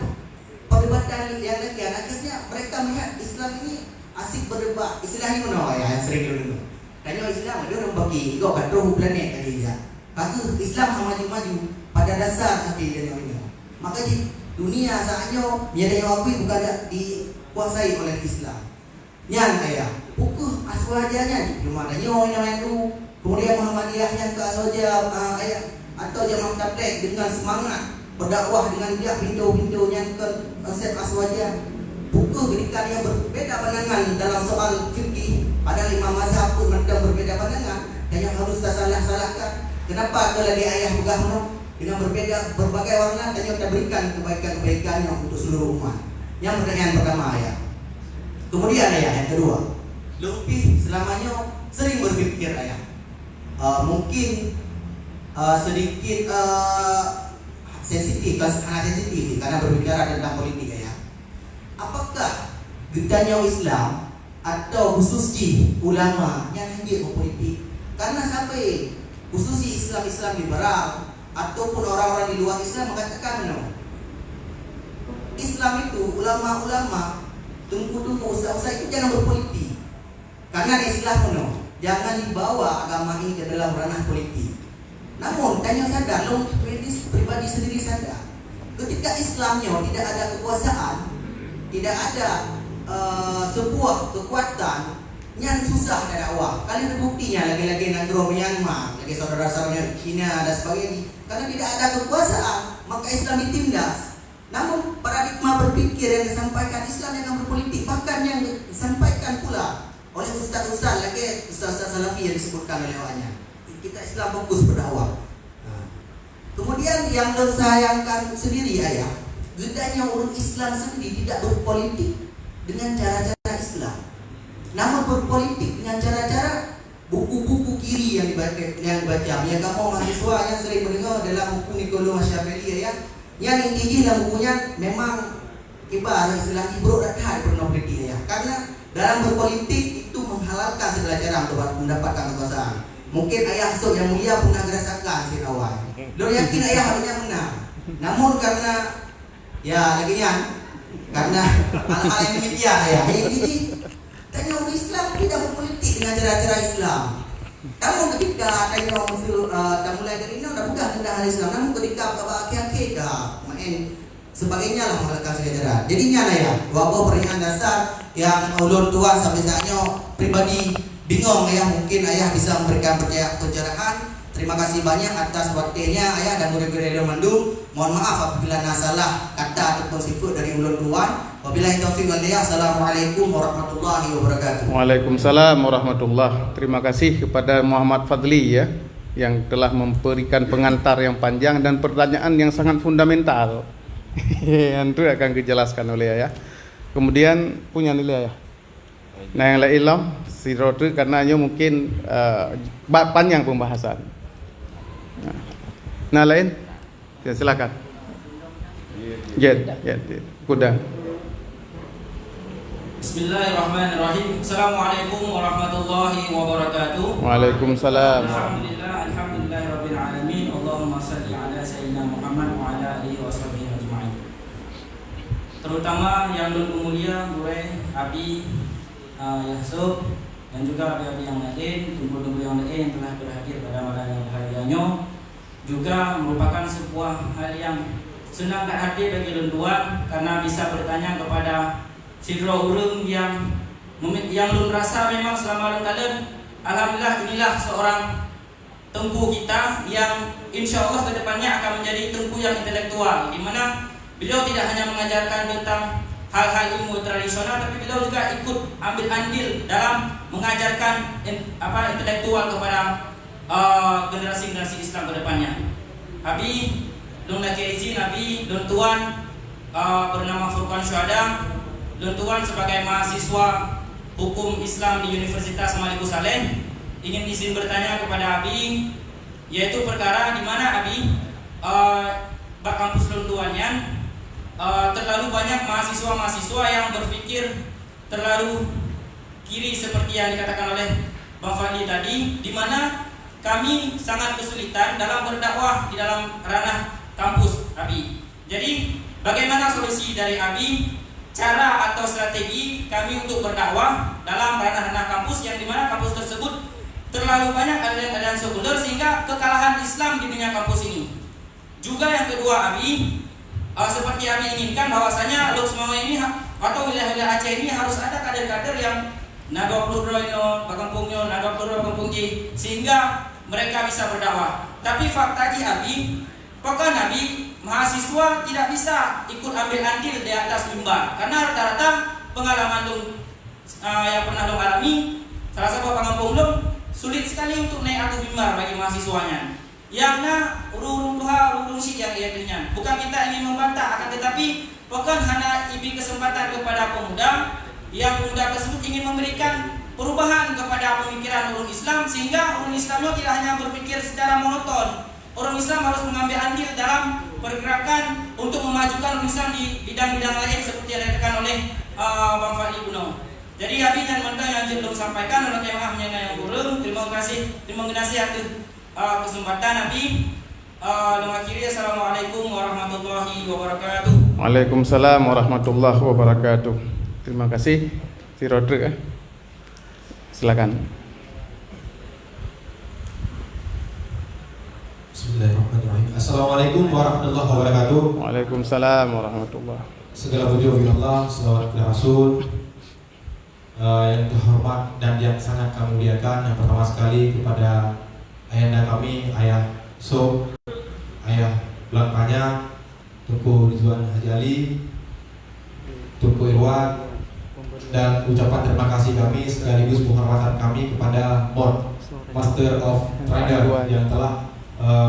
[SPEAKER 4] perdebatan yang lain akhirnya mereka melihat Islam ini asik berdebat. Istilahnya mana ya yang sering dulu. Tanya Islam dia orang bagi kau kata planet tadi ya. Kata Islam maju-maju pada dasar hati dan yang ini. Maka dunia saatnya yang akui bukan dikuasai oleh Islam. Yang ayah buku aswajanya di mana yang itu, kemudian Muhammadiyahnya ke aswaja ayah atau jamaah tabligh dengan semangat berdakwah dengan dia pintu-pintunya ke konsep aswaja. Buku ketika dia berbeda pandangan dalam soal fikih, padahal imam mazhab pun mereka berbeda pandangan, dan yang harus tak salah-salahkan. Kenapa kalau dia ayah bukan dengan berbeda berbagai warna, dan yang kita berikan kebaikan-kebaikan yang untuk seluruh umat. Yang pertanyaan pertama ayah. Kemudian ayah yang kedua, lebih selamanya sering berpikir ayah, mungkin sedikit sensitif karena berbicara tentang politik ayah. Apakah getanya Islam atau khususnya ulama yang hadir berpolitik? Karena sampai khususnya Islam liberal ataupun orang-orang di luar Islam mengatakan Islam itu ulama-ulama tunggu usaha-usaha itu jangan berpolitik. Karena di Islam jangan dibawa agama ini ke dalam ranah politik. Namun tanya sadar, lo pribadi sendiri sadar, ketika Islamnya tidak ada kekuasaan, tidak ada sebuah kekuatan yang susah dari awal. Kalian terbuktinya lagi-lagi negara Myanmar, lagi saudara-saudaranya Cina dan sebagainya. Karena tidak ada kekuasaan, maka Islam ditindas. Namun paradigma berpikir yang disampaikan Islam yang berpolitik, bahkan yang disampaikan pula oleh ustaz-ustaz lagi, ustaz-ustaz salafi yang disebutkan oleh awaknya. Kita Islam fokus berdakwah. Kemudian yang disayangkan sendiri ayah, gedanya orang Islam sendiri tidak berpolitik dengan cara-cara Islam, namun berpolitik dengan cara-cara buku-buku kiri yang dibaca. Yang kamu mahasiswa yang sering mendengar dalam buku Niccolo Machiavelli ya, yang intinya dalam bukunya memang kibar istilah buruk dan hal pornografi ya. Karena dalam berpolitik itu menghalalkan segala cara untuk mendapatkan kekuasaan. Mungkin ayah Sok yang mulia pernah merasakan si awal. Lo yakin ayah harusnya menang. Namun karena ya karena hal-hal yang demikian ayah. Jadi tanya orang Islam tidak berpolitik dengan cara-cara Islam. Namun ketika tanya dah mulai dari ini dah bukan tentang hal Islam. Namun ketika akhir-akhir dah main sebagainya lah menghalalkan segala cara. Jadinya ya, wabah pertanyaan dasar yang ulun tua sampai saatnya pribadi bingung ya, mungkin ayah bisa memberikan pencerahan. Terima kasih banyak atas waktunya ayah dan murid-murid Radio Bandung. Mohon maaf apabila salah kata ataupun sifat dari ulun tuan. Wabillahi taufiq wal hidayah. Assalamualaikum warahmatullahi wabarakatuh.
[SPEAKER 1] Waalaikumsalam warahmatullahi. Terima kasih kepada Muhammad Fadli ya, yang telah memberikan pengantar yang panjang dan pertanyaan yang sangat fundamental. Yang itu akan dijelaskan oleh ayah. Kemudian punya nilai ayah. Nah yang lain ilmu sirotu karena mungkin panjang pembahasan. Nah lain, ya, silakan. Ya, kuda.
[SPEAKER 5] Bismillahirrahmanirrahim. Assalamualaikum warahmatullahi wabarakatuh.
[SPEAKER 1] Waalaikumsalam.
[SPEAKER 5] Alhamdulillahirabbil alamin. Allahumma shalli ala sayyidina Muhammad wa ala alihi washabihi ajma'in. terutama yang mulia Bure, Abi, Yasub, dan juga abi-abi yang lain, tunggu-tunggu yang lain yang telah berhadir pada malam yang berbahagianya, juga merupakan sebuah hal yang senang dan hati bagi lenduan karena bisa bertanya kepada sidro urung yang lun rasa memang selama lengkalen. Alhamdulillah inilah seorang tengku kita yang insya Allah kedepannya akan menjadi tengku yang intelektual, di mana beliau tidak hanya mengajarkan tentang hal-hal ilmu tradisional, tapi beliau juga ikut ambil andil dalam mengajarkan intelektual kepada generasi-generasi Islam kedepannya. Abi, don laki izin Abi, don tuan bernama Furqan Syuhada, don tuan sebagai mahasiswa Hukum Islam di Universitas Maliku Saleh ingin izin bertanya kepada Abi, yaitu perkara di mana Abi bak kampus Lunduannya terlalu banyak mahasiswa-mahasiswa yang berpikir terlalu kiri seperti yang dikatakan oleh Bang Fadli tadi, di mana kami sangat kesulitan dalam berdakwah di dalam ranah kampus Abi. Jadi bagaimana solusi dari Abi, cara atau strategi kami untuk berdakwah dalam ranah-ranah kampus yang dimana kampus tersebut terlalu banyak aliran-aliran sekuler sehingga kekalahan Islam di dunia kampus ini. Juga yang kedua Abi, seperti Abi inginkan bahwasanya Luxmawa ini atau wilayah-wilayah Aceh ini harus ada kader-kader yang Nagok Lurroino, Bakampungnya, Nagok Lurro, Bakampungji, sehingga mereka bisa berdakwah. Tapi fakta Abi, pokoknya Abi mahasiswa tidak bisa ikut ambil andil di atas mimbar karena rata-rata pengalaman yang pernah dong alami, salah satu pengampung dong sulit sekali untuk naik atas mimbar bagi mahasiswanya. Yang urung duha urung sih yang ianya. Bukan kita ingin membantah, akan tetapi pokoknya hanya ibi kesempatan kepada pemuda yang pemuda tersebut ingin memberikan perubahan kepada pemikiran orang Islam sehingga orang Islamnya tidak hanya berpikir secara monoton. Orang Islam harus mengambil andil dalam pergerakan untuk memajukan orang Islam di bidang-bidang lain seperti yang dikatakan oleh Bang Fadli Guno. Jadi Abi dan mentang yang belum sampaikan oleh kemah yang burung. Terima kasih atas kesempatan Abi. Mengakhiri assalamualaikum warahmatullahi wabarakatuh.
[SPEAKER 1] Waalaikumsalam warahmatullahi wabarakatuh. Terima kasih si Rodrik. Silakan.
[SPEAKER 6] Bismillahirrahmanirrahim. Assalamualaikum warahmatullahi wabarakatuh.
[SPEAKER 1] Waalaikumsalam warahmatullahi.
[SPEAKER 6] Segala puji bagi Allah, selawat kepada Rasul yang terhormat dan yang sangat kami muliakan. Yang pertama sekali kepada ayahanda kami, Ayah So, Ayah Belakangnya, Tunku Ridwan Haji Ali, Tunku Irwan, dan ucapan terima kasih kami sekaligus penghormatan kami kepada MOD, Master of Trainer, yang telah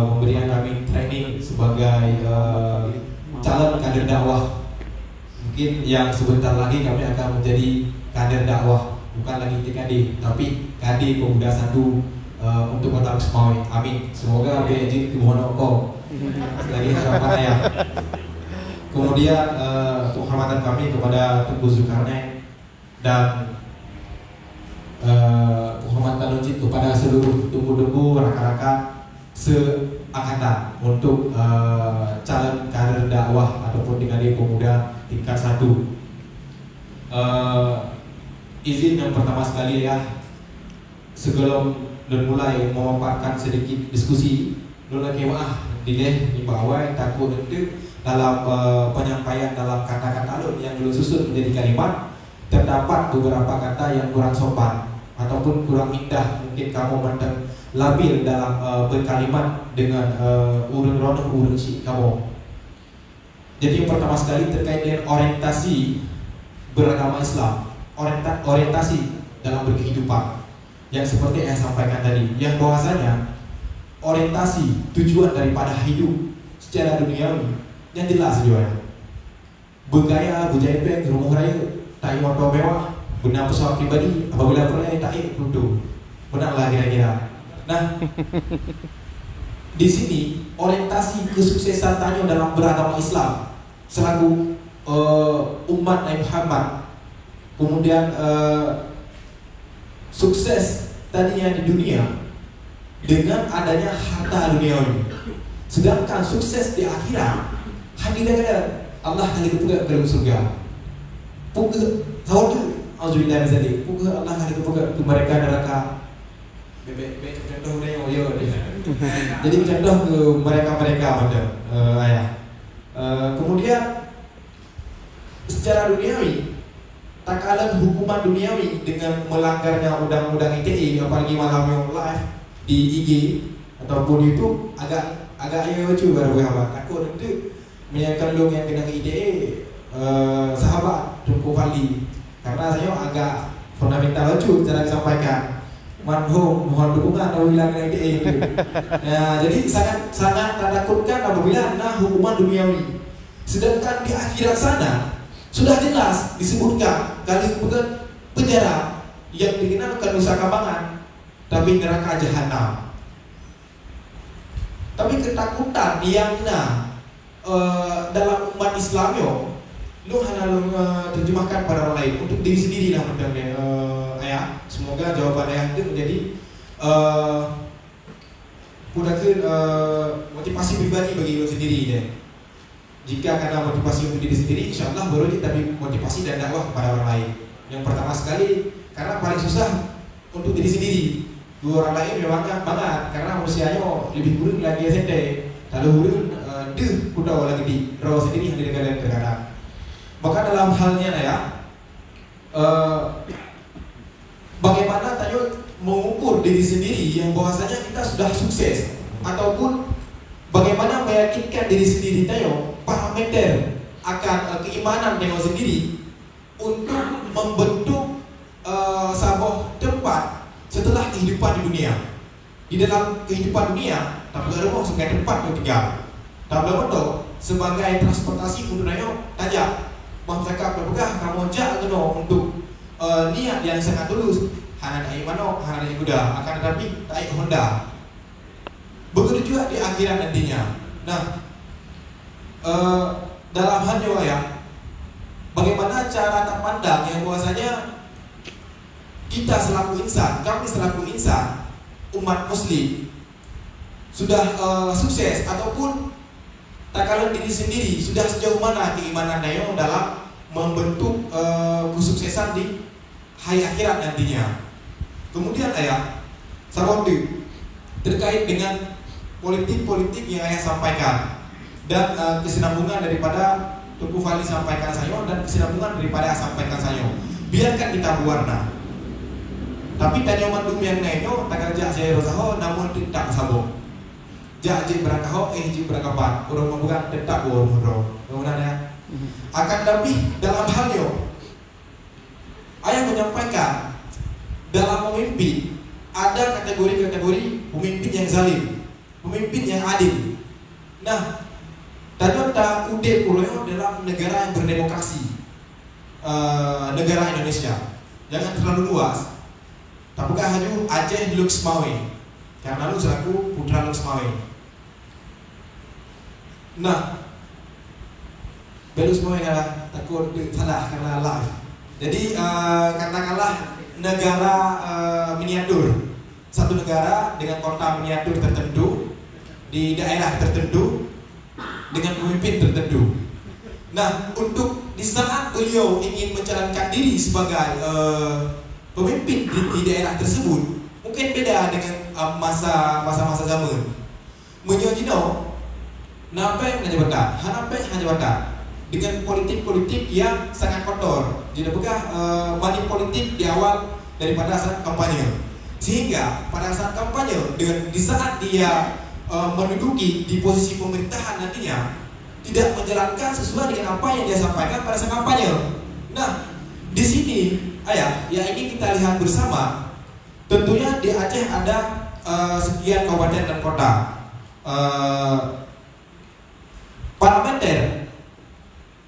[SPEAKER 6] memberikan kami training sebagai calon kader dakwah. Mungkin yang sebentar lagi kami akan menjadi kader dakwah, bukan lagi TKD, tapi KD Pemuda Sandu untuk Kota Luxmawi. Amin. Semoga BNJ dimohon Allah. Lagi harapan ya. Kemudian penghormatan kami kepada Tengku Zulkarnain dan penghormatan logik kepada seluruh tunggu-tunggu raka-raka seangkatan untuk calon kader dakwah ataupun TKD Pemuda tingkat 1. Izin yang pertama sekali ya, sebelum mulai memaparkan sedikit diskusi, kemah dileh di bawah takut itu dalam penyampaian dalam kata-kata yang belum susun menjadi kalimat terdapat beberapa kata yang kurang sopan ataupun kurang indah, mungkin kamu mandang labil dalam berkalimat dengan urun rono urun si kamu. Jadi yang pertama sekali terkait dengan orientasi beragama Islam, orientasi dalam berkehidupan yang seperti yang saya sampaikan tadi, yang bahwasanya orientasi tujuan daripada hidup secara duniawi yang jelas juga. Bergaya, bujai rumah raya, tak motor mewah, benar pesawat pribadi, apabila perlu tak untuk benarlah kira-kira. Nah, di sini orientasi kesuksesan Tanyo dalam beragama Islam selaku umat Nabi Muhammad, kemudian sukses tadinya di dunia dengan adanya harta duniawi, sedangkan sukses di akhirat hadirnya Allah akan dibuka ke dalam surga. Puga tahun tu auzubillah min zalik. Puga Allah akan dibuka ke mereka neraka. Bebek contoh dia jadi contoh ke mereka-mereka pada ayah. Kemudian secara duniawi, tak kalah hukuman duniawi dengan melanggarnya undang-undang ITE, apalagi malam yang live di IG ataupun YouTube, agak lucu baru apa. Takut nanti menyangkan lu yang kena ITE sahabat Tunku Fali, karena saya agak fundamental lucu cara disampaikan. Mohon dukungan apabila kena ITE itu. Nah, jadi sangat takutkan apabila hukuman duniawi. Sedangkan di akhirat sana sudah jelas disebutkan kali penjara yang dikenalkan Nusa Kambangan, tapi neraka jahanam. Tapi ketakutan yang dalam umat Islam lu hanya terjemahkan pada orang lain untuk diri sendiri lah macamnya ayah. Semoga jawaban ayah itu menjadi motivasi pribadi bagi lu sendiri ya. Jika karena motivasi untuk diri sendiri, insyaallah baru kita motivasi dan dakwah kepada orang lain. Yang pertama sekali, karena paling susah untuk diri sendiri. Dua orang lain memang banget, karena manusianya lebih buruk lagi sendiri. Lalu buruk kuda lagi di roh sendiri yang dikatakan terkadang. Maka dalam halnya ya, bagaimana tayo mengukur diri sendiri yang bahwasanya kita sudah sukses, ataupun bagaimana meyakinkan diri sendiri tayo parameter akan keimanan tayo sendiri untuk membentuk sebuah tempat setelah kehidupan di dunia. Di dalam kehidupan dunia, tak perlu mau sebagai tempat untuk tinggal. Tak perlu sebagai transportasi untuk nayo tajak. Bang cakap berpegah kamu jak untuk niat yang sangat tulus. Hana naik mano, hana naik kuda, akan tetapi naik Honda. Begitu juga di akhirat nantinya. Nah, dalam hal ya, bagaimana cara tak pandang yang bahwasanya kita selaku insan, kami selaku insan, umat muslim sudah sukses ataupun tak kalah diri sendiri sudah sejauh mana keimanan dayo dalam membentuk kesuksesan di hari akhirat nantinya. Kemudian ayah sabtu terkait dengan politik-politik yang ayah sampaikan dan kesinambungan daripada Tunku Fali sampaikan saya dan kesinambungan daripada sampaikan saya. Biarkan kita berwarna. Tapi tanya mandum yang naiknya tak kerja saya rosaho namun tidak sabuk. Jadi berangkau, ji berangkapan. Orang membuka tetap orang mudro. Kemudian ya. Akan tapi dalam halnya, ayah menyampaikan dalam memimpin ada kategori-kategori pemimpin yang zalim, pemimpin yang adil. Nah, ternyata ude pulau dalam negara yang berdemokrasi, negara Indonesia. Jangan terlalu luas. Tapukah haju Aceh Lux Mawe, karena lu selaku putra Lux Mawe. Nah, Belus Mawe takut salah karena live. Jadi katakanlah negara miniatur, satu negara dengan kota miniatur tertentu di daerah tertentu dengan pemimpin tertentu. Nah, untuk di saat beliau ingin mencalonkan diri sebagai pemimpin di daerah tersebut, mungkin beda dengan masa-masa zaman. Menyojino, nampak hanya jabatan dengan politik-politik yang sangat kotor. Jadi apakah money politik di awal daripada saat kampanye, sehingga pada saat kampanye dengan di saat dia menduduki di posisi pemerintahan nantinya tidak menjalankan sesuai dengan apa yang dia sampaikan pada saat kampanye. Nah, di sini ayah, ya ini kita lihat bersama. Tentunya di Aceh ada sekian kabupaten dan kota. Parameter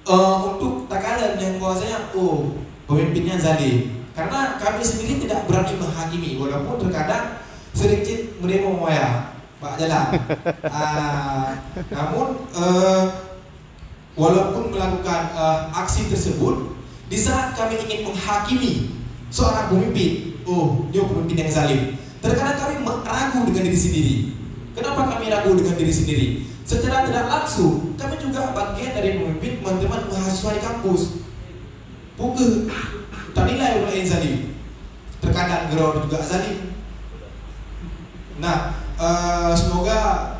[SPEAKER 6] untuk takaran yang bahwasanya pemimpinnya zalim. Karena kami sendiri tidak berani menghakimi, walaupun terkadang sedikit mendemo ya Pak Jalan. Namun walaupun melakukan aksi tersebut, di saat kami ingin menghakimi seorang pemimpin, dia pemimpin yang zalim, terkadang kami ragu dengan diri sendiri. Kenapa kami ragu dengan diri sendiri? Secara tidak langsung kami juga juga bagian dari memimpin teman-teman mahasiswa di kampus. Bukan tadilai oleh zalim. Terkadang geror juga zalim. Nah, semoga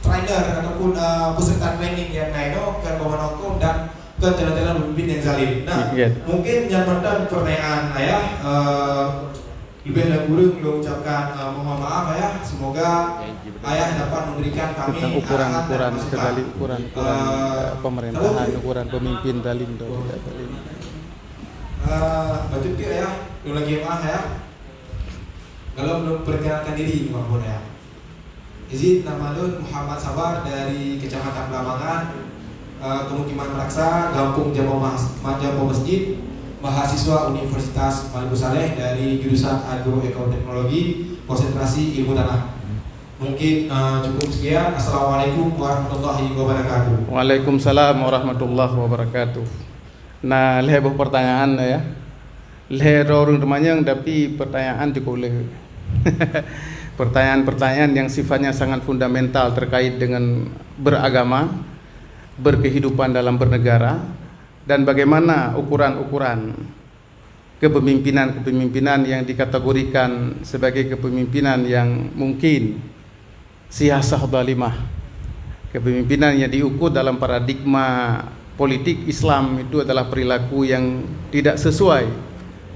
[SPEAKER 6] trainer ataupun peserta training yang naik ke Bamanoko dan ke jalan-jalan pemimpin yang zalim. Nah, mungkin yang pertanyaan ayah lebih kurang beliau ucapkan mohon maaf ayah. Semoga ayah dapat memberikan kami
[SPEAKER 1] tentang ukuran sekali ukuran pemerintahan, ukuran pemimpin zalim atau tidak zalim.
[SPEAKER 6] Baca dia ayah, dulu lagi maaf ayah. Kalau belum perkenalkan diri mohon ayah. Izin nama Lun Muhammad Sabar dari Kecamatan Belambangan, Pemukiman Meraksa, Gampung Jambu Masjid, mahasiswa Universitas Malibu Saleh dari jurusan Agroekoteknologi, konsentrasi ilmu tanah. Mungkin cukup sekian. Assalamualaikum warahmatullahi wabarakatuh.
[SPEAKER 1] Waalaikumsalam warahmatullahi wabarakatuh. Nah, lebar pertanyaan ya. Lebar orang remanya tapi pertanyaan cukup leh. Pertanyaan-pertanyaan yang sifatnya sangat fundamental terkait dengan beragama, berkehidupan dalam bernegara, dan bagaimana ukuran-ukuran kepemimpinan yang dikategorikan sebagai kepemimpinan yang mungkin siyasah zalimah, kepemimpinan yang diukur dalam paradigma politik Islam itu adalah perilaku yang tidak sesuai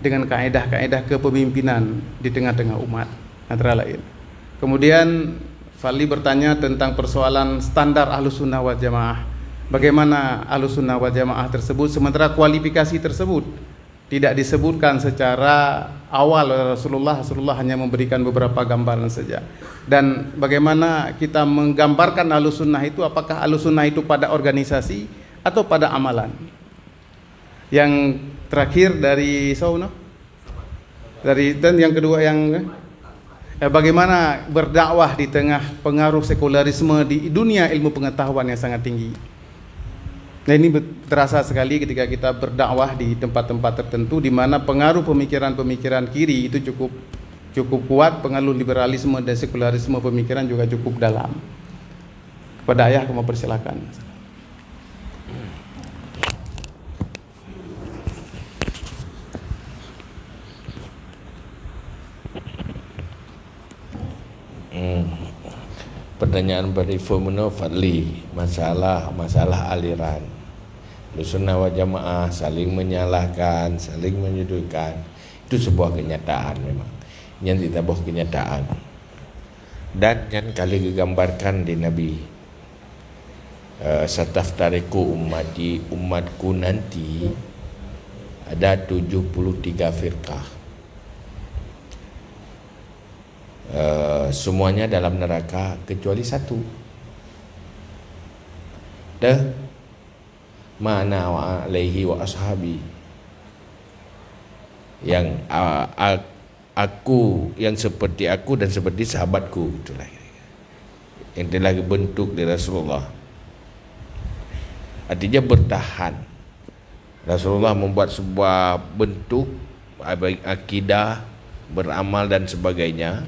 [SPEAKER 1] dengan kaedah-kaedah kepemimpinan di tengah-tengah umat antara lain. Kemudian Fadli bertanya tentang persoalan standar Ahlus Sunnah wal Jamaah. Bagaimana Ahlus Sunnah wal Jamaah tersebut, sementara kualifikasi tersebut tidak disebutkan secara awal oleh Rasulullah. Rasulullah hanya memberikan beberapa gambaran saja. Dan bagaimana kita menggambarkan Ahlus Sunnah itu, apakah Ahlus Sunnah itu pada organisasi atau pada amalan? Yang terakhir dari Sauno, dan yang kedua yang bagaimana berdakwah di tengah pengaruh sekularisme di dunia ilmu pengetahuan yang sangat tinggi. Nah, ini terasa sekali ketika kita berdakwah di tempat-tempat tertentu di mana pengaruh pemikiran-pemikiran kiri itu cukup kuat, pengaruh liberalisme dan sekularisme pemikiran juga cukup dalam. Kepada ayah aku mau persilakan.
[SPEAKER 2] Pertanyaan berifumuno Fadli, masalah aliran Sunnah wal Jamaah, saling menyalahkan, saling menyudutkan, itu sebuah kenyataan memang yang ditambah kenyataan, dan yang kali digambarkan di Nabi, sataftariku ummati, umatku nanti ada 73 firqah. Semuanya dalam neraka kecuali satu. Mana wa alaihi wa ashabi, yang aku, yang seperti aku dan seperti sahabatku, itulah yang telah dibentuk dari Rasulullah. Artinya bertahan. Rasulullah membuat sebuah bentuk akidah, beramal dan sebagainya.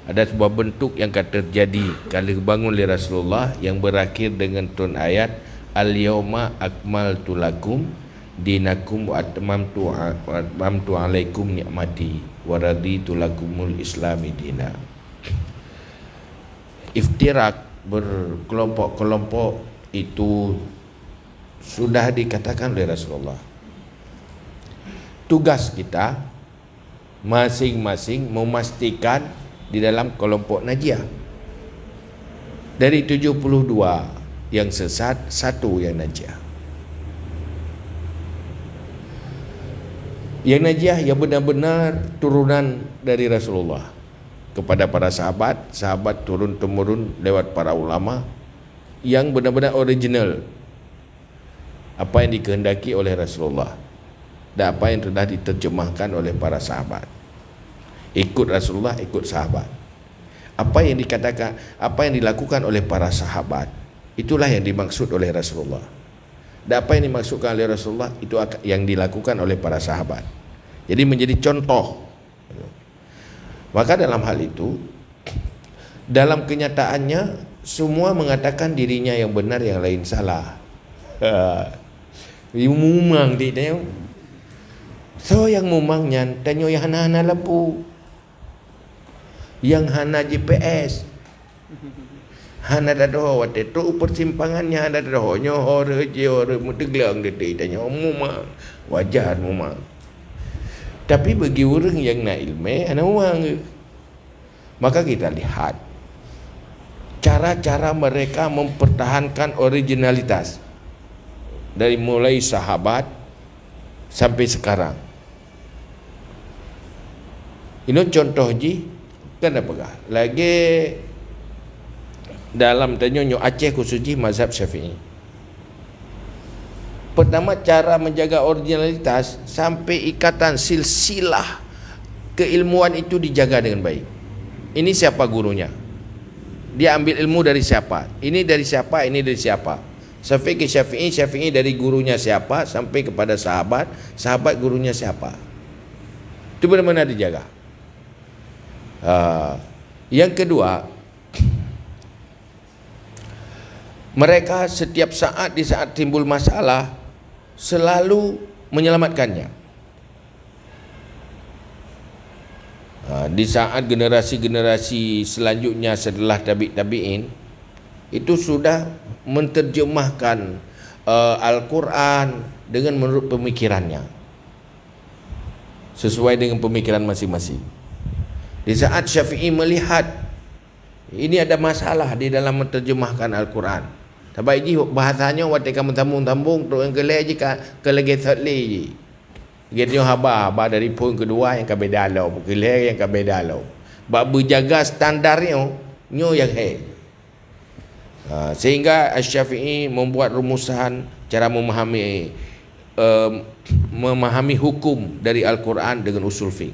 [SPEAKER 2] Ada sebuah bentuk yang akan terjadi kali bangun oleh Rasulullah yang berakhir dengan turun ayat al-yauma akmaltu lakum dinakum wa atmamtu alaikum ni'mati wa raditu lakumul islami dina. Iftirak, berkelompok-kelompok itu sudah dikatakan oleh Rasulullah. Tugas kita masing-masing memastikan di dalam kelompok Najiyah. Dari 72 yang sesat, satu yang Najiyah. Yang Najiyah yang benar-benar turunan dari Rasulullah kepada para sahabat, sahabat turun-temurun lewat para ulama yang benar-benar original. Apa yang dikehendaki oleh Rasulullah dan apa yang telah diterjemahkan oleh para sahabat. Ikut Rasulullah, ikut sahabat. Apa yang dikatakan, apa yang dilakukan oleh para sahabat, itulah yang dimaksud oleh Rasulullah. Dan apa yang dimaksudkan oleh Rasulullah, itu yang dilakukan oleh para sahabat. Jadi menjadi contoh. Maka dalam hal itu, dalam kenyataannya semua mengatakan dirinya yang benar, yang lain salah. Mumang dia tanya. So yang mumangnya tanya yang hana-hana lampu, yang hana GPS, hana dadoh waktu tu persimpangannya ada dadoh nyoh hore muteglang dia tanya mumang wajar mumang. Tapi bagi orang yang nak ilmu ana mumang. Maka kita lihat cara-cara mereka mempertahankan originalitas dari mulai sahabat sampai sekarang. Ini contoh ji, kenapa? Lagi dalam tanyonyo Aceh khususnya mazhab Syafi'i. Pertama, cara menjaga originalitas sampai ikatan silsilah keilmuan itu dijaga dengan baik. Ini siapa gurunya? Dia ambil ilmu dari siapa? Ini dari siapa? Ini dari siapa? Syafi'i dari gurunya siapa sampai kepada sahabat, sahabat gurunya siapa? Itu benar-benar dijaga. Yang kedua, mereka setiap saat di saat timbul masalah selalu menyelamatkannya. Di saat generasi-generasi selanjutnya setelah tabi'in itu sudah menterjemahkan Al-Quran dengan menurut pemikirannya, sesuai dengan pemikiran masing-masing. Di saat Syafi'i melihat ini ada masalah di dalam menterjemahkan Al-Quran, tapi ini bahasanya waktu kamu tambung-tambung tu yang kelai je ke lagi third-lay je. Gitu haba dari poin kedua yang kabe dalau, kelai yang kabe dalau. Bab berjaga standarnya nyo yang sehingga Asy-Syafi'i membuat rumusan cara memahami hukum dari Al-Quran dengan usul fiqh.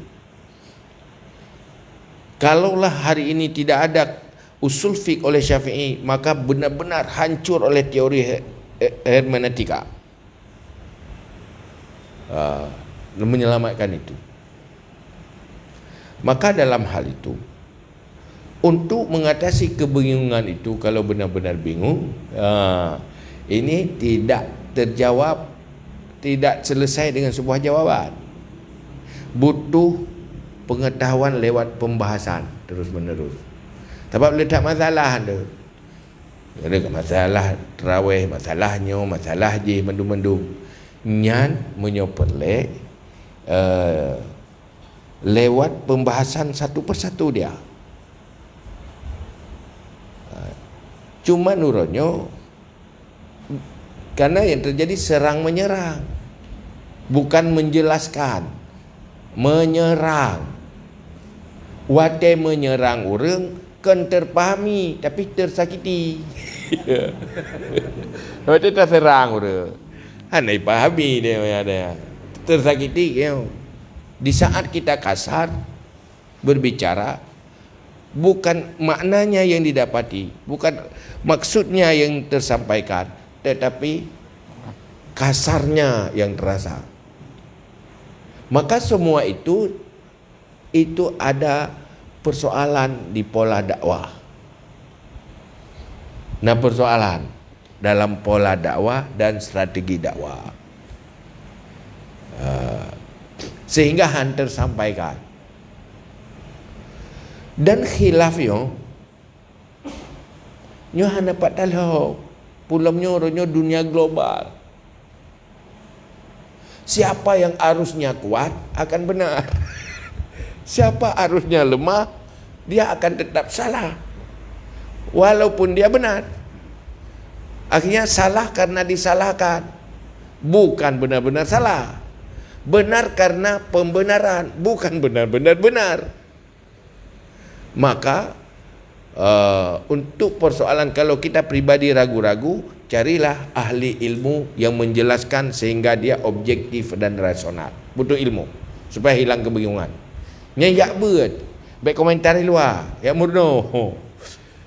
[SPEAKER 2] Kalaulah hari ini tidak ada usul fiqh oleh Syafi'i, maka benar-benar hancur oleh teori hermeneutika. Menyelamatkan itu. Maka dalam hal itu, untuk mengatasi kebingungan itu, kalau benar-benar bingung, ini tidak terjawab, tidak selesai dengan sebuah jawaban. Butuh pengetahuan lewat pembahasan terus-menerus. Sebab letak masalah tu. Ada masalah terawih, masalahnya, masalah je mendung-mendung. Nyan menyopelek lewat pembahasan satu persatu dia. Cuma nurunnya karena yang terjadi serang menyerang, bukan menjelaskan, menyerang. Wate menyerang orang kan terpahami tapi tersakiti. Wate terserang orang, anai pahami dia ada tersakiti. Di saat kita kasar berbicara, bukan maknanya yang didapati, bukan maksudnya yang tersampaikan, tetapi kasarnya yang terasa. Maka semua itu ada persoalan di pola dakwah. Nah, persoalan dalam pola dakwah dan strategi dakwah, sehingga hantar sampaikan. Dan khilafnya nyo hana patalau pulamnya orangnya dunia global. Siapa yang arusnya kuat akan benar. Siapa arusnya lemah, dia akan tetap salah walaupun dia benar. Akhirnya salah karena disalahkan, bukan benar-benar salah. Benar karena pembenaran, bukan benar-benar benar. Maka untuk persoalan kalau kita pribadi ragu-ragu, carilah ahli ilmu yang menjelaskan sehingga dia objektif dan rasional. Butuh ilmu supaya hilang kebingungan. Nyak beut, baik komentar di luar, ya murno.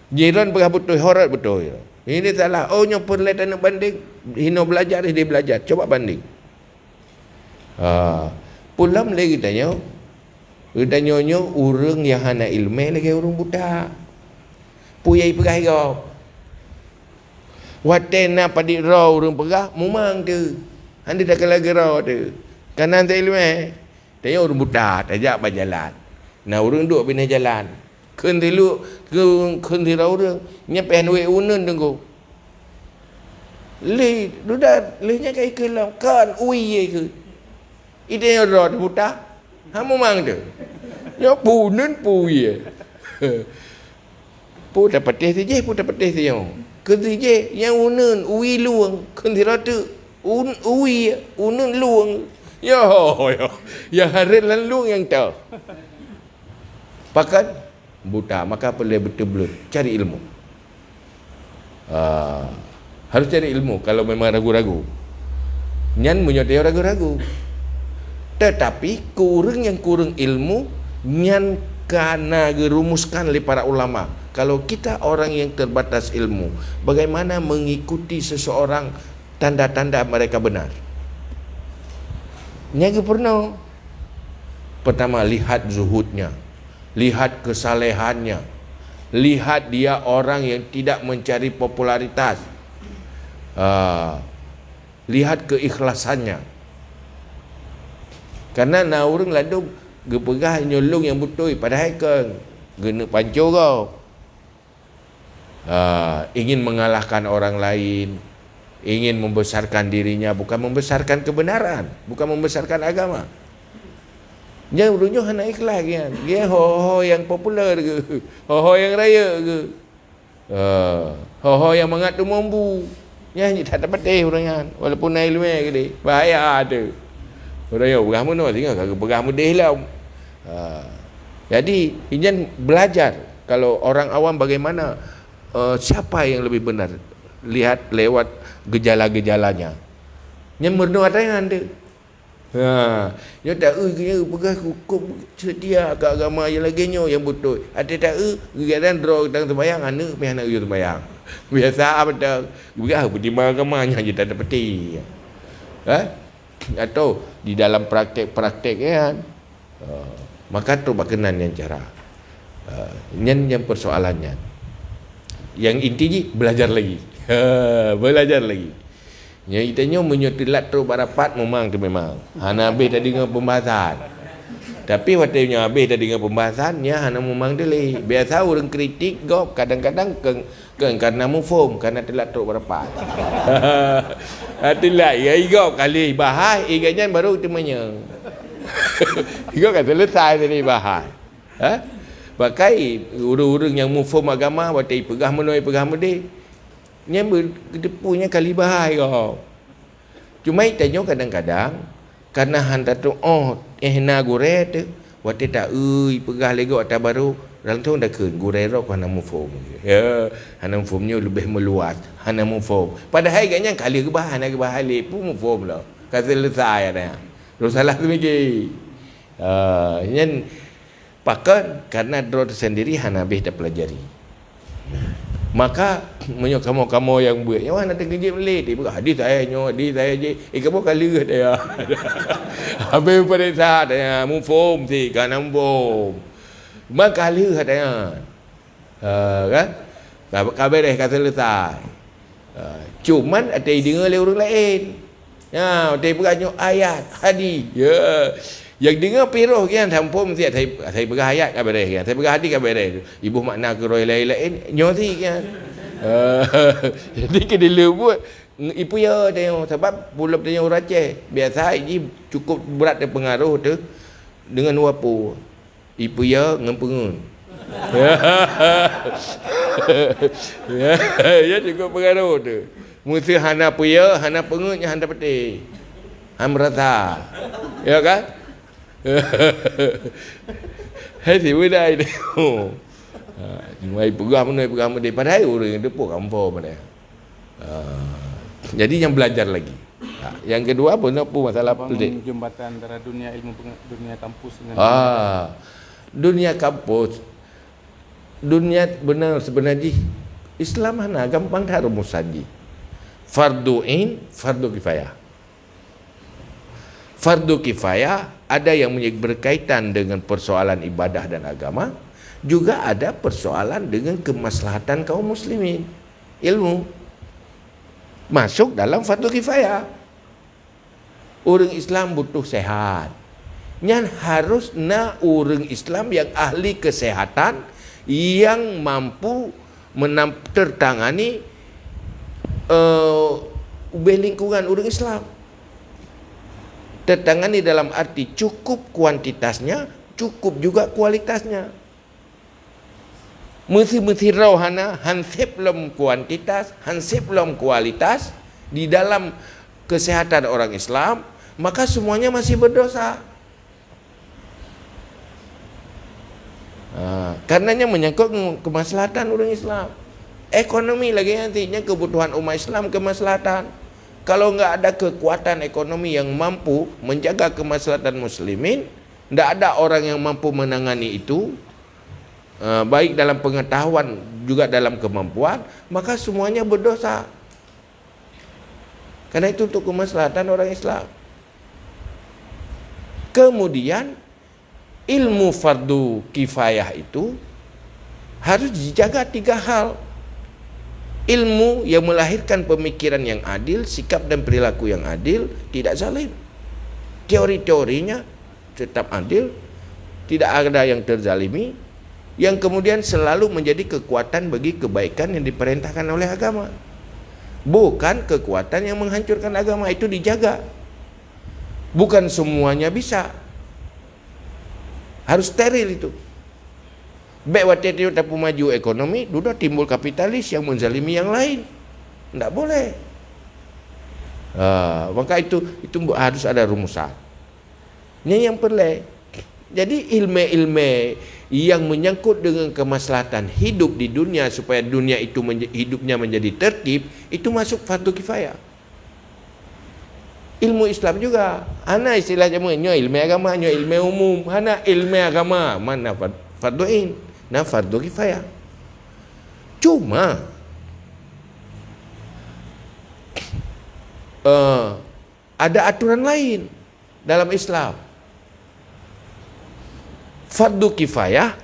[SPEAKER 2] Jiran berah betul horor betul. Ini salah. Oh nyo perlu nak banding, hino belajar dia belajar. Coba banding. Pulam lagi tanya. Tanya orang yang hana ilmu lagi orang budak. Puyai perah kau. Watena padik raw urang perah memang tu. Anda dah kala gerau tu. Kanan tak ilmu tanya orang buta tajak berjalan. Nah urang duk bina jalan. Keun tilu keun tirau urang nyapai we unun tengku. Le duda le nya kai kelam kan ui ye ke. Ide rod buta. Ha memang tu. Ya punun pu ye. Pu dapat teh je, pu dapat teh je. Keun je yang unun ui luang keun tirau tu. Ui unun luang. Yo ya harit lan luang yang tahu. Pakat buta maka perlu betul-betul cari ilmu. Harus cari ilmu kalau memang ragu-ragu. Nyan menyodai ragu-ragu. Tetapi kurang yang kurang ilmu nyan kana gerumuskan oleh para ulama. Kalau kita orang yang terbatas ilmu, bagaimana mengikuti seseorang tanda-tanda mereka benar? Nyaga pernah. Pertama, lihat zuhudnya, lihat kesalehannya, lihat dia orang yang tidak mencari popularitas, lihat keikhlasannya. Karena na orang ladung gepegah nyolong yang betul padahal kan gena pancur kau. Ingin mengalahkan orang lain, ingin membesarkan dirinya, bukan membesarkan kebenaran, bukan membesarkan agama. Jangan berunjuk anak ikhlas kan. Dia ho yang popular ke, ho yang raya ke, ho yang mengatu mambu. Nyanyi tak dapat orang kan, walaupun naik luar ke dia, bahaya ada. Orang yang berah mana tinggal kagak berah mudih lah. Jadi ingin belajar kalau orang awam bagaimana, siapa yang lebih benar, lihat lewat gejala-gejalanya. Yang merdu ada yang anda. Ya tak kena pegah hukum setia ke agama yang lagi yang betul. Ada tak kegiatan draw tentang sembahyang anak pi anak yo sembahyang. Biasa betul. Begah berdima agamanya je tak ada peti. Atau di dalam praktek-praktek kan. Maka tu berkenan yang cara. Yang persoalannya. Yang inti je belajar lagi. Belajar lagi. Yang itanya menyotilat tu barapat memang tu memang. Hana habis tadi dengan pembahasan. Tapi waktunya habis tadi dengan pembahasannya hana memang deli. Biasa orang kritik gop kadang-kadang karena mufum karena telat tu barapat. Telat ya igop kali bahas iganya baru temanya. Igop kata selesai tadi bahas. Pakai urang-urang yang mufum agama waktu pegah menoi pegah mede. Nya berdepunya kali bahai kau. Cuma tanya kadang-kadang karena hanta tu na gore tu waktu tak pegah lego atas baru langsung dah ke gore ro kana mufum. Ya, hana mufumnya lebih meluas, hana mufum. Padahal agaknya kali ke bahai le pun mufum lah. Kata selesai dah. Lu salah tu mikir. Nyen pakat karena draw sendiri hana habis dah pelajari. Maka menyok kamu yang buat yang mana terkejut Malay dia hadis saya je kamu kali dia habis pada saat dia mufum si kan mufum maka kali katanya kan kabar dah kata selesai cuman ada dengar oleh orang lain dia beranya ayat hadis yang dengar piroh kan tampum mesti saya pegang ayat kabar kan saya pegang hadis kabar ibu makna ke roy lain nyosi kan jadi kedele buat ipu ya dia sebab pula dia orang Aceh biasa ini cukup berat dia pengaruh tu dengan wapo ipu ya ngempengun ya cukup pengaruh tu mesti hana puya hana pengunnya hana peti hamrata ya kan. Hai si budai dia. Mai pegang dia padahal orang yang depuk kampung pada. Jadi yang belajar lagi. Yang kedua pun apa masalah pelik.
[SPEAKER 1] Jembatan antara dunia ilmu dunia kampus dengan
[SPEAKER 2] dunia kampus. Dunia benar sebenarnya Islam mana gampang dah rumus saja. Fardu ain, fardu kifayah. Fardu kifayah ada yang berkaitan dengan persoalan ibadah dan agama, juga ada persoalan dengan kemaslahatan kaum muslimin, ilmu. masuk dalam fardu kifayah. Orang Islam butuh sehat. Nyan harus na orang Islam yang ahli kesehatan, yang mampu tertangani ubah lingkungan orang Islam. Tertangani dalam arti cukup kuantitasnya, cukup juga kualitasnya. Mesti rohana hansip lom kuantitas, hansip lom kualitas di dalam kesehatan orang Islam, maka semuanya masih berdosa. Karenanya menyangkut kemaslahatan orang Islam. Ekonomi lagi nantinya kebutuhan umat Islam kemaslahatan. Kalau enggak ada kekuatan ekonomi yang mampu menjaga kemaslahatan muslimin, enggak ada orang yang mampu menangani itu, baik dalam pengetahuan juga dalam kemampuan, maka semuanya berdosa. Karena itu untuk kemaslahatan orang Islam. Kemudian ilmu fardu kifayah itu harus dijaga 3 hal. Ilmu yang melahirkan pemikiran yang adil, sikap dan perilaku yang adil, tidak zalim. Teori-teorinya tetap adil, tidak ada yang terzalimi, yang kemudian selalu menjadi kekuatan bagi kebaikan yang diperintahkan oleh agama. Bukan kekuatan yang menghancurkan agama, itu dijaga. Bukan semuanya bisa. Harus steril itu. Baik waktu itu tapi maju ekonomi, sudah timbul kapitalis yang menzalimi yang lain. Tidak boleh. Maka itu harus ada rumusan. Ini yang perlu. Jadi ilmu-ilmu yang menyangkut dengan kemaslahatan hidup di dunia supaya dunia itu hidupnya menjadi tertib, itu masuk fardu kifayah. Ilmu Islam juga. Ana istilahnya nyo ilmu agama, nyo ilmu umum. Ana ilmu agama, mana farduin, nah fardu kifayah. Cuma ada aturan lain dalam Islam. Fardu kifayah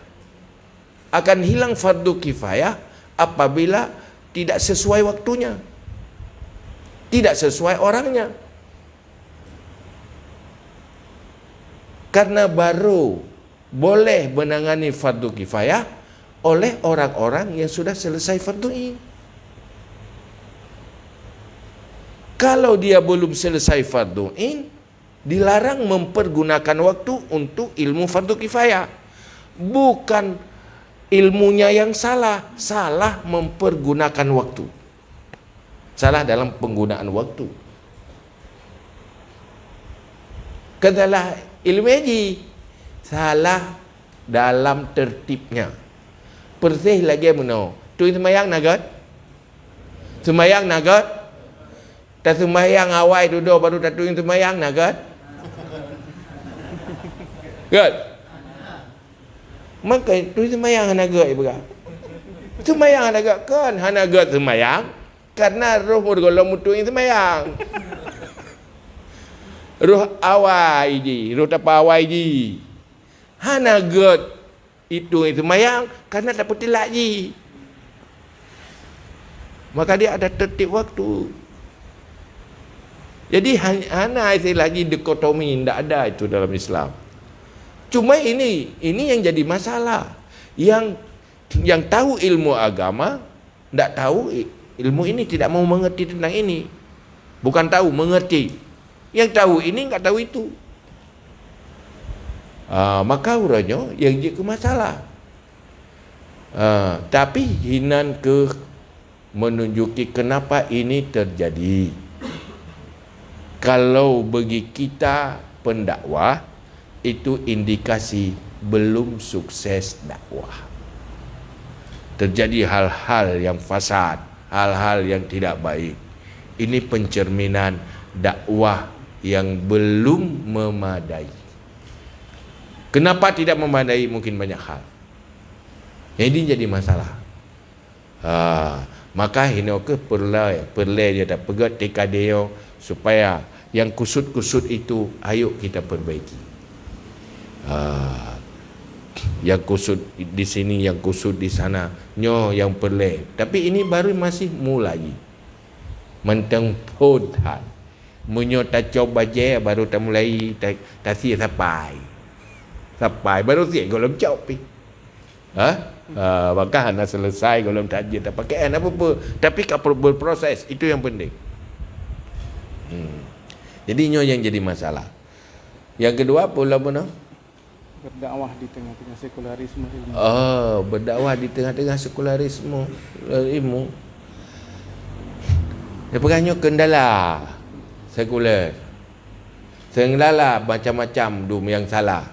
[SPEAKER 2] akan hilang fardu kifayah apabila tidak sesuai waktunya, tidak sesuai orangnya. Karena baru boleh menangani fardu kifayah oleh orang-orang yang sudah selesai farduin. Kalau dia belum selesai farduin, dilarang mempergunakan waktu untuk ilmu fardu kifayah. Bukan ilmunya yang salah, salah mempergunakan waktu. Salah dalam penggunaan waktu. Katalah ilmu haji, salah dalam tertibnya. Persih lagi menau. Tu sembahyang nagat. Sembahyang nagat. Tak sembahyang awal duduk baru tak tu sembahyang nagat. Good. Maka tu sembahyang nagat ibu. Sembahyang nagat kan hanagat sembahyang karena roh murgolong mutu sembahyang. Roh awai ji, roh tapa awai ji. Hana god itu mayang karena tak putih lagi. Maka dia ada tertib waktu. Jadi hana lagi dikotomi, tidak ada itu dalam Islam. Cuma ini yang jadi masalah. Yang tahu ilmu agama, tidak tahu ilmu ini, tidak mau mengerti tentang ini. Bukan tahu, mengerti. Yang tahu ini enggak tahu itu. Maka uranya yang jadi masalah. Tapi hinan ke menunjuki kenapa ini terjadi. Kalau bagi kita pendakwah, itu indikasi belum sukses dakwah. Terjadi hal-hal yang fasad, hal-hal yang tidak baik. Ini pencerminan dakwah yang belum memadai. Kenapa tidak memadai? Mungkin banyak hal. Ini jadi masalah. Maka hinoke perlu dia tak pegat tekadeo supaya yang kusut-kusut itu ayo kita perbaiki. Yang kusut di sini, yang kusut di sana, nyo yang perlu. Tapi ini baru masih mulai. menteng podan munyo ta coba je baru ta mulai ta si sampai baru si golem copi maka anda selesai golem tajid tak pakai apa tapi kau berproses, itu yang penting. Jadi nyo yang jadi masalah. Yang kedua pula mana?
[SPEAKER 1] Berdakwah di tengah-tengah sekularisme ilmu.
[SPEAKER 2] Berdakwah di tengah-tengah sekularisme ilmu. Dia pegangnya kendala sekular. Senglala macam-macam dum yang salah.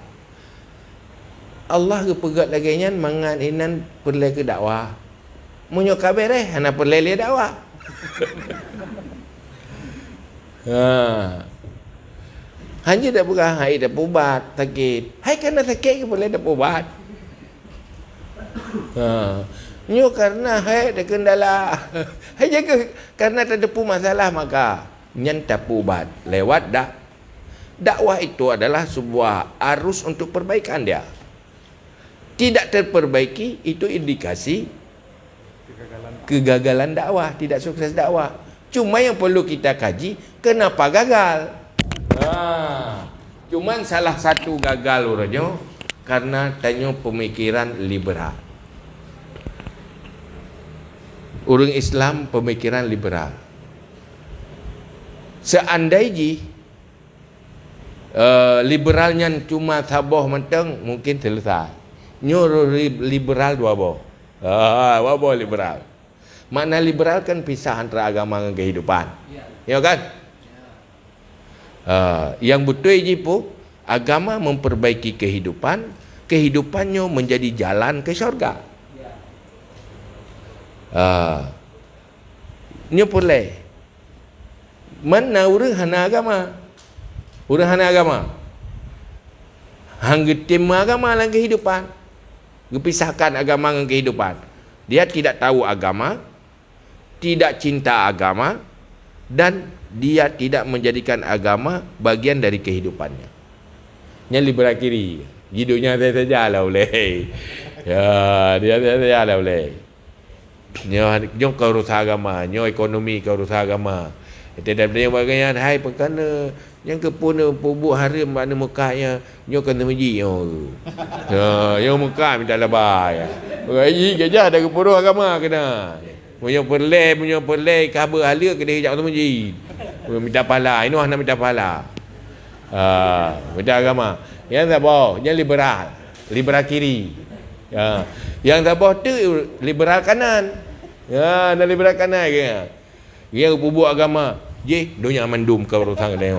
[SPEAKER 2] Allah ke pegat lagi nyan mangan inan perle ke dakwah. Munyo kabar hana perle le dakwah. Hanya dah bukan hai dah ubat sakit. Hai kena sakit ke boleh dah ubat. Nyo karena hai dah kendala. Hai jaga karena tak ada masalah maka nyan tak ubat. Lewat dah. Dakwah itu adalah sebuah arus untuk perbaikan dia. Tidak terperbaiki itu indikasi kegagalan dakwah, tidak sukses dakwah. Cuma yang perlu kita kaji kenapa gagal. Cuman salah satu gagal orangnya karena tanya pemikiran liberal. Orang Islam pemikiran liberal. Seandainya liberalnya cuma sabah menteng mungkin selesai. Nyuruh liberal dua boh. Dua liberal. Makna liberal kan pisah antara agama dengan kehidupan. Ya kan? Yang betul je pun agama memperbaiki kehidupan, kehidupannya menjadi jalan ke syurga. Ini boleh. Mana orang hana agama? Orang hana agama. Hang getim agama dalam kehidupan. Gepisahkan agama dengan kehidupan. Dia tidak tahu agama, tidak cinta agama, dan dia tidak menjadikan agama bagian dari kehidupannya. Yang liberal kiri, hidupnya saja lah boleh. Ya, dia saja lah boleh. Nyo kau urus agama, nyo ekonomi kau urus agama. Tidak ada bagian hai perkara yang kepuna pubuk haram mana mukanya nyo kena menji nyo. Yo muka minta lebay. Gaji kerja ada kepura agama kena. Punya perle khabar hala kena hijab tu menji. Minta pahala, ini nak minta pahala. Minta agama. Yang sabah, yang liberal kiri. Yang sabah tu liberal kanan. Nak liberal kanan ke? Dia pubuk agama. Dunia mendum ke urusan dia.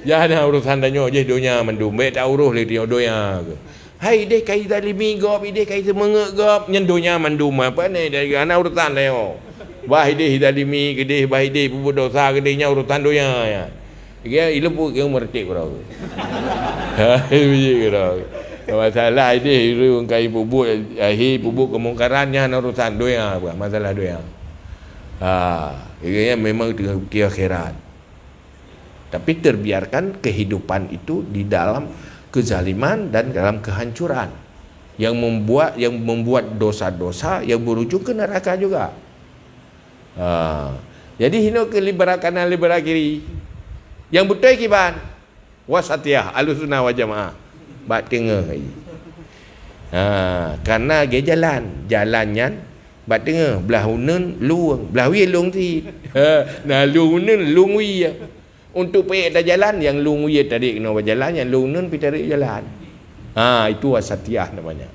[SPEAKER 2] Jangan urusan dia dunia mendum. Baik tak urus dia dunia ke. Hai deh kai zalimi gop, deh kai semangat gop, nyen dunia mendum apa ni dari ana urusan dia. Wah deh zalimi ke deh baik deh pubuk dosa ke dehnya urusan dunia ya. Dia ilmu ke mertik kau. Biji kau. Masalah deh urus kai pubuk pubuk kemungkarannya urusan dunia bukan masalah dunia. Ia memang dengan fikir akhirat. Tapi terbiarkan kehidupan itu di dalam kezaliman dan dalam kehancuran yang membuat dosa-dosa yang berujung ke neraka juga. Jadi hino ke liberal kanan liberal kiri. Yang betul kiban wasatiyah Ahlussunnah wal Jamaah. Bat tengah. Karena dia jalannya bat tengah belah unen luang belah wi luang ti nah luang unen luang wi untuk pergi dah jalan yang luang wi tadi kena berjalan yang luang unen pergi tarik jalan itu wasatiyah namanya.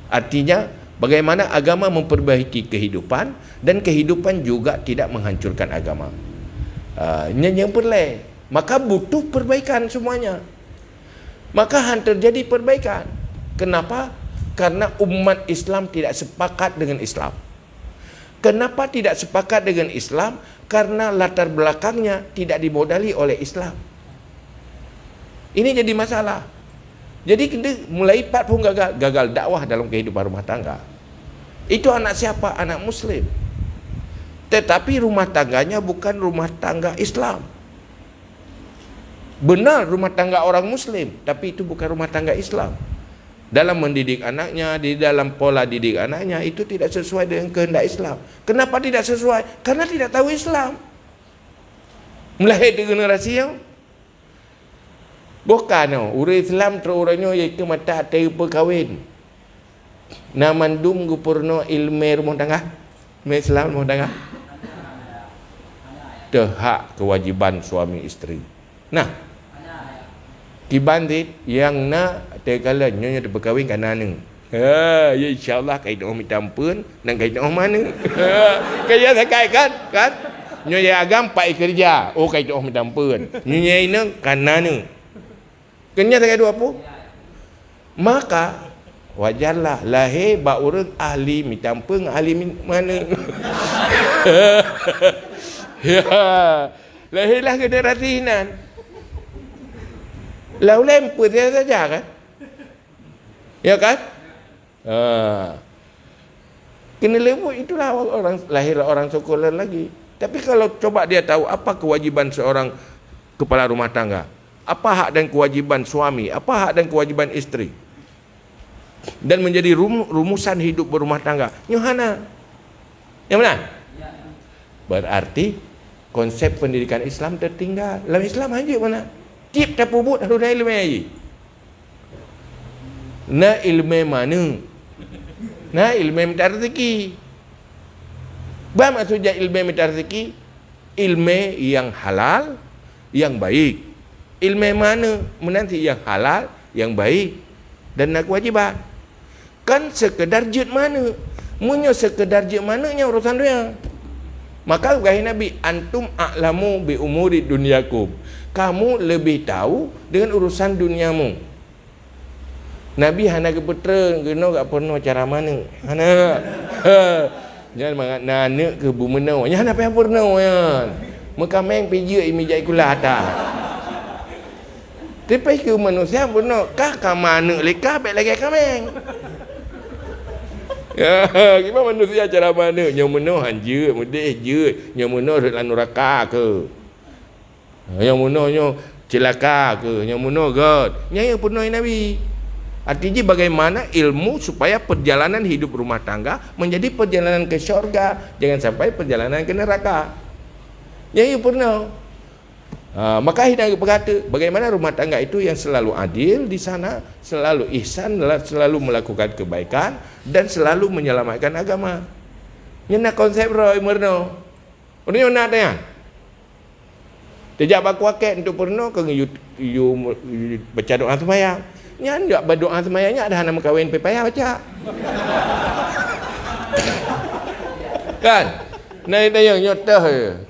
[SPEAKER 2] Artinya bagaimana agama memperbaiki kehidupan dan kehidupan juga tidak menghancurkan agama. Yang perlu maka butuh perbaikan semuanya. Maka terjadi perbaikan. Kenapa? Karena umat Islam tidak sepakat dengan Islam. Kenapa tidak sepakat dengan Islam? Karena latar belakangnya tidak dimodali oleh Islam. Ini jadi masalah. Jadi kita mulai pun gagal dakwah dalam kehidupan rumah tangga. Itu anak siapa? Anak Muslim. Tetapi rumah tangganya bukan rumah tangga Islam. Benar rumah tangga orang Muslim, tapi itu bukan rumah tangga Islam. dalam mendidik anaknya, di dalam pola didik anaknya, itu tidak sesuai dengan kehendak Islam. Kenapa tidak sesuai? Karena tidak tahu Islam. Melahir di generasi yang bukan, orang Islam terorangnya iaitu mata terpa kahwin. Namandum gupurno ilmu rumah tangga. Ilmu Islam rumah tangga. Hak kewajiban suami isteri. Nah, kibandit yang nak terkala nyonya berkahwin kan nang. Ya insya-Allah kait orang minta ampun dan kait orang mana. Kaya sakai kan? Nyonya agam pai kerja. Oh kait orang minta ampun. Nyonya ini kan nang. Kenya sakai dua apa? Maka wajarlah lahir ba orang ahli minta ampun, ahli mana. Ya, lahirlah generasi hinan. Lau lemput dia saja kan? Ya kan? Kena lembut, itulah orang lahir orang sekuler lagi. Tapi kalau coba dia tahu apa kewajiban seorang kepala rumah tangga, apa hak dan kewajiban suami, apa hak dan kewajiban isteri, dan menjadi rumusan hidup berumah tangga, Yohana. Yang mana? Berarti konsep pendidikan Islam tertinggal. Dalam Islam aja mana? Tip tak pubut harus ada ilmu aja. Na ilmu mana? Na ilmu minta rezeki. Apa maksudnya ilmu minta rezeki? Ilmu yang halal, yang baik. Ilmu mana? Menanti yang halal, yang baik dan nak kewajiban. Kan sekedar jet mana? Munyo sekedar jet mananya urusan dia. Maka kata Nabi, antum a'lamu bi umuri dunyakum. Kamu lebih tahu dengan urusan duniamu. Nabi hana ke putra, kena tak pernah cara mana. Hana. Jangan mangat nana ke bumenau. Nya hana payah pernah ya. Mekameng pijak imijai kula ata. Tapi ke manusia pernah kah ka mana leka baik lagi kameng. Ya, gimana manusia cara mana? Yang mana hanja, mudih je. Yang mana dalam neraka ke? Yang mana celaka ke? Yang mana God? Yang pernah Nabi. Artinya bagaimana ilmu supaya perjalanan hidup rumah tangga menjadi perjalanan ke syurga, jangan sampai perjalanan ke neraka. Yang pernah. Maka Nabi berkata, bagaimana rumah tangga itu yang selalu adil di sana, selalu ihsan, selalu melakukan kebaikan dan selalu menyelamatkan agama. Ini nak konsep roh merno. Ini nak tanya. Tidak baku akek untuk perno ke you baca doa sembahyang. Nya ndak berdoa sembahyangnya ada nama kawin pepaya baca. Kan? Nah itu yang nyata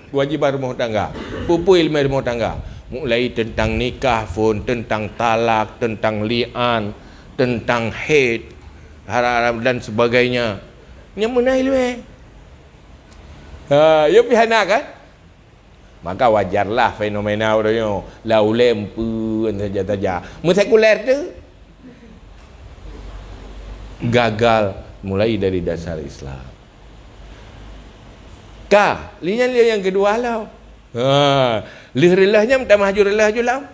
[SPEAKER 2] kewajiban rumah tangga. Pupu ilmu rumah tangga. Mulai tentang nikah pun, tentang talak, tentang li'an, tentang haid, haram dan sebagainya. Yang mana ilmu? Ya pihana kan? Maka wajarlah fenomena orangnya. Lau lempu saja-saja. Sekuler tu gagal mulai dari dasar Islam. Lihat yang kedua lah. Lirillahnya minta mahjurillah julam.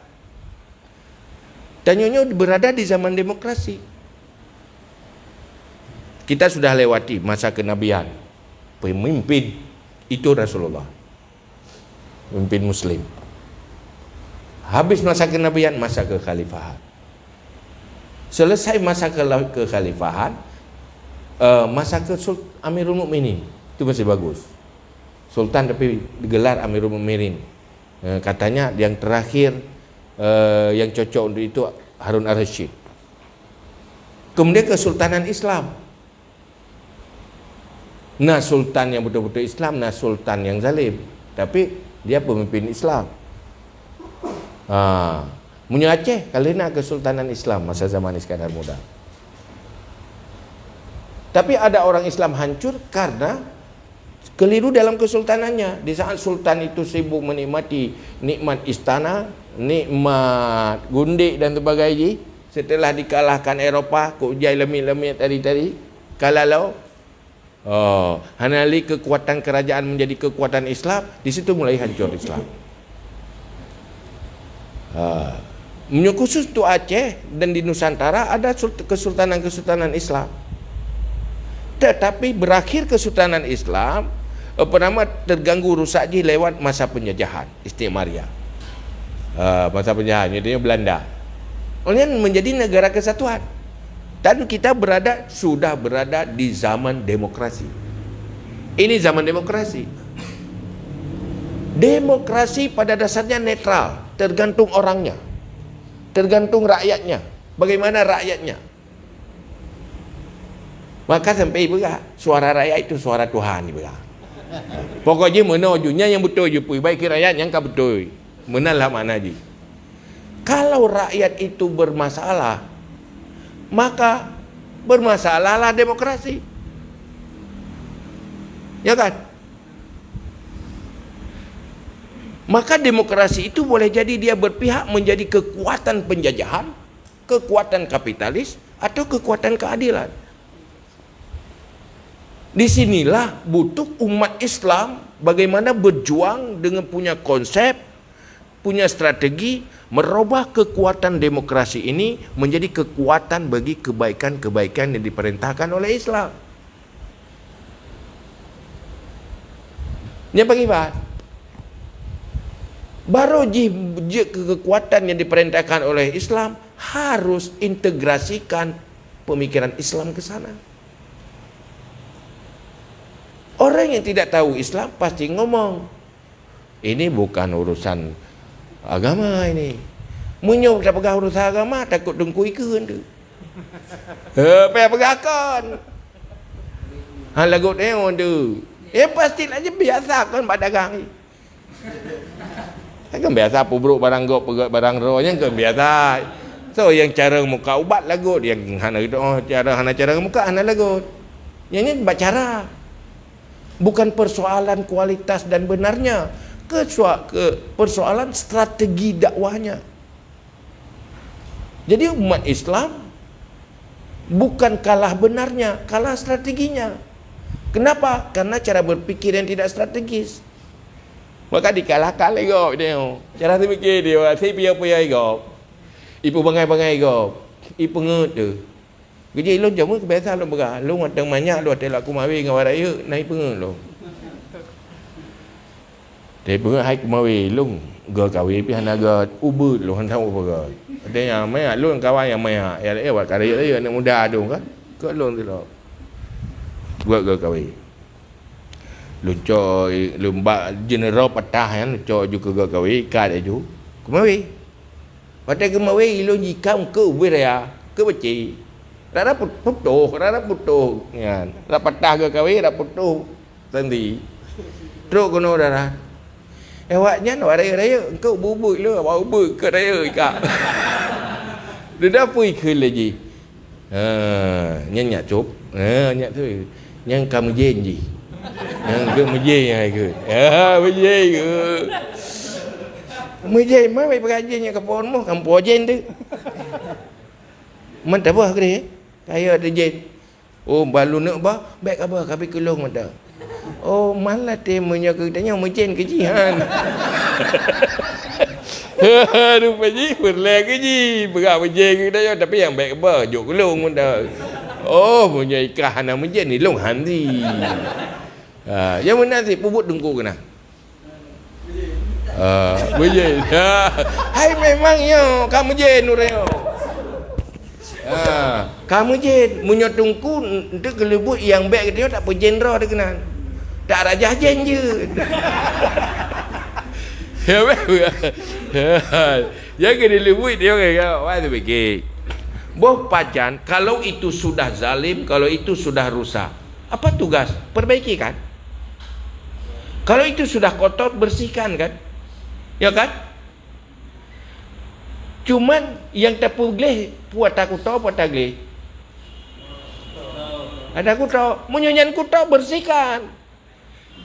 [SPEAKER 2] Tanyanya berada di zaman demokrasi. Kita sudah lewati masa kenabian. Pemimpin itu Rasulullah. Pemimpin Muslim. Habis masa kenabian, masa kekhalifahan. Selesai masa kekhalifahan, masa ke Amirul Mukminin. Itu masih bagus. Sultan tapi digelar Amirul Mukminin. Katanya yang terakhir yang cocok untuk itu Harun Ar-Rasyid. Kemudian Kesultanan Islam. Nah sultan yang betul-betul Islam, nah sultan yang zalim. Tapi dia pemimpin Islam. Munyo Aceh kali nak Kesultanan Islam masa zaman Iskandar Muda. Tapi ada orang Islam hancur karena keliru dalam kesultanannya. Di saat sultan itu sibuk menikmati nikmat istana, nikmat gundik dan sebagainya, setelah dikalahkan Eropah, kujai lemit-lemit tadi-tadi, kalalau hanali kekuatan kerajaan menjadi kekuatan Islam, di situ mulai hancur Islam. Khusus untuk Aceh dan di Nusantara ada kesultanan-kesultanan Islam. Tetapi berakhir kesultanan Islam pertama terganggu rusak lewat masa penjajahan Istikmariah. Masa penjajahan jadinya Belanda. Kemudian menjadi negara kesatuan. Dan kita sudah berada di zaman demokrasi. Ini zaman demokrasi. Demokrasi pada dasarnya netral, tergantung orangnya, tergantung rakyatnya. Bagaimana rakyatnya? Maka sampai berak, suara rakyat itu suara Tuhan berak. Pokoknya mana ujungnya yang betul je pui, baik rakyat yang kau betul. Menalah mana je. Kalau rakyat itu bermasalah, maka bermasalahlah demokrasi. Ya kan? Maka demokrasi itu boleh jadi dia berpihak menjadi kekuatan penjajahan, kekuatan kapitalis, atau kekuatan keadilan. Disinilah butuh umat Islam bagaimana berjuang dengan punya konsep, punya strategi, merubah kekuatan demokrasi ini menjadi kekuatan bagi kebaikan-kebaikan yang diperintahkan oleh Islam. Ini bagaimana? Baru kekuatan yang diperintahkan oleh Islam harus integrasikan pemikiran Islam ke sana. Orang yang tidak tahu Islam pasti ngomong, ini bukan urusan agama ini. Munyuk tak pegang urusan agama, takut dengku ikan tu. Apa pegakan? Lagu tengok tu. Pastilah je biasa kan berdagang ni. Kan biasa pubruk barang gop pegat barang rohnya kan biasa. So yang cara muka ubat lagu, yang hana itu cara muka hana lagu. Yang ini bacara. Bukan persoalan kualitas dan benarnya, persoalan strategi dakwahnya. Jadi umat Islam bukan kalah benarnya, kalah strateginya. Kenapa? Karena cara berpikir yang tidak strategis. Maka dikalahkan lagi dia. Cara berpikir dia, saya pia-pia gop. Ibu bangai-bangai gop. Ibu ngut tu. Jadi lu jamu kebiasa lu berah. Lu matang banyak lu telak kumawi dengan waraya naik pengen lu. Dia pengen hai kumawi lu ga kawi pi hanaga ubud lu han tahu apa. Ada yang mai lu kawan yang mai ya buat karya dia anak muda tu kan. Ke lu tu lo. Buat ga kawi. Lu coy lu mbak general patah kan lu coy juga ga kawi ka dia ju. Kumawi. Pada kumawi lu jikam ke ubiraya ke beci. Rara putuh kan. Rapatah ke kawi ra putuh nanti. Terus kono darah. Awaknya nak raya engkau bubuk lu bawa bubuk ke raya kak. Dia dah pui ke lagi. Nyak cup. Nyak tu. Yang kamu jen ji. Yang ke mejen hai ke. Mejen ke. Mejen mai pengajian yang kapon mu kampung jen tu. Mentah apa ke dia? Kaya ada jen. Oh balu nak bah, baik apa kami kelong mata. Oh malah temanya katanya mejen kejihan. Rupanya berlek keji, berat mejen ke dia tapi yang baik apa jok kelong mata. Oh punya ikan nak mejen ni long handi. Yang mana si puput dengku kena. Mejen. Hai memang yo kamu jen ureo. Kamu je menyotungku untuk kelebut yang baik dia tak apa jenera dia kenal. Tak raja jen je. Ya ke dilebut dia kata, wah tu fikir. Boh pacan kalau itu sudah zalim, kalau itu sudah rusak, apa tugas? Perbaiki kan? Kalau itu sudah kotor, bersihkan kan? Ya kan? Cuman yang tak boleh buat aku tahu apa tak boleh. Ada aku tahu, menyunyan ku tahu bersihkan.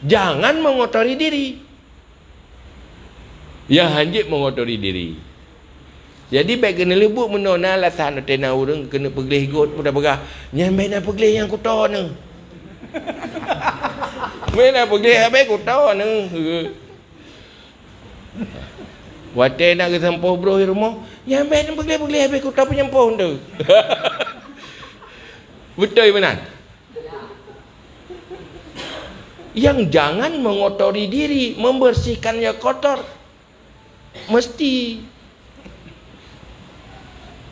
[SPEAKER 2] Jangan mengotori diri. Yang hanjit mengotori diri. Jadi baik kena lebut menona alasan tena urang kena peglih got pada berah. Yang mana peglih yang ku tahu ni. Mana peglih habis ku tahu ni. Watai nak ke sampah bro di rumah, yang baik nak pergi habis kau tak penyempah tu. Betul benar? Yang jangan mengotori diri, membersihkan yang kotor. Mesti.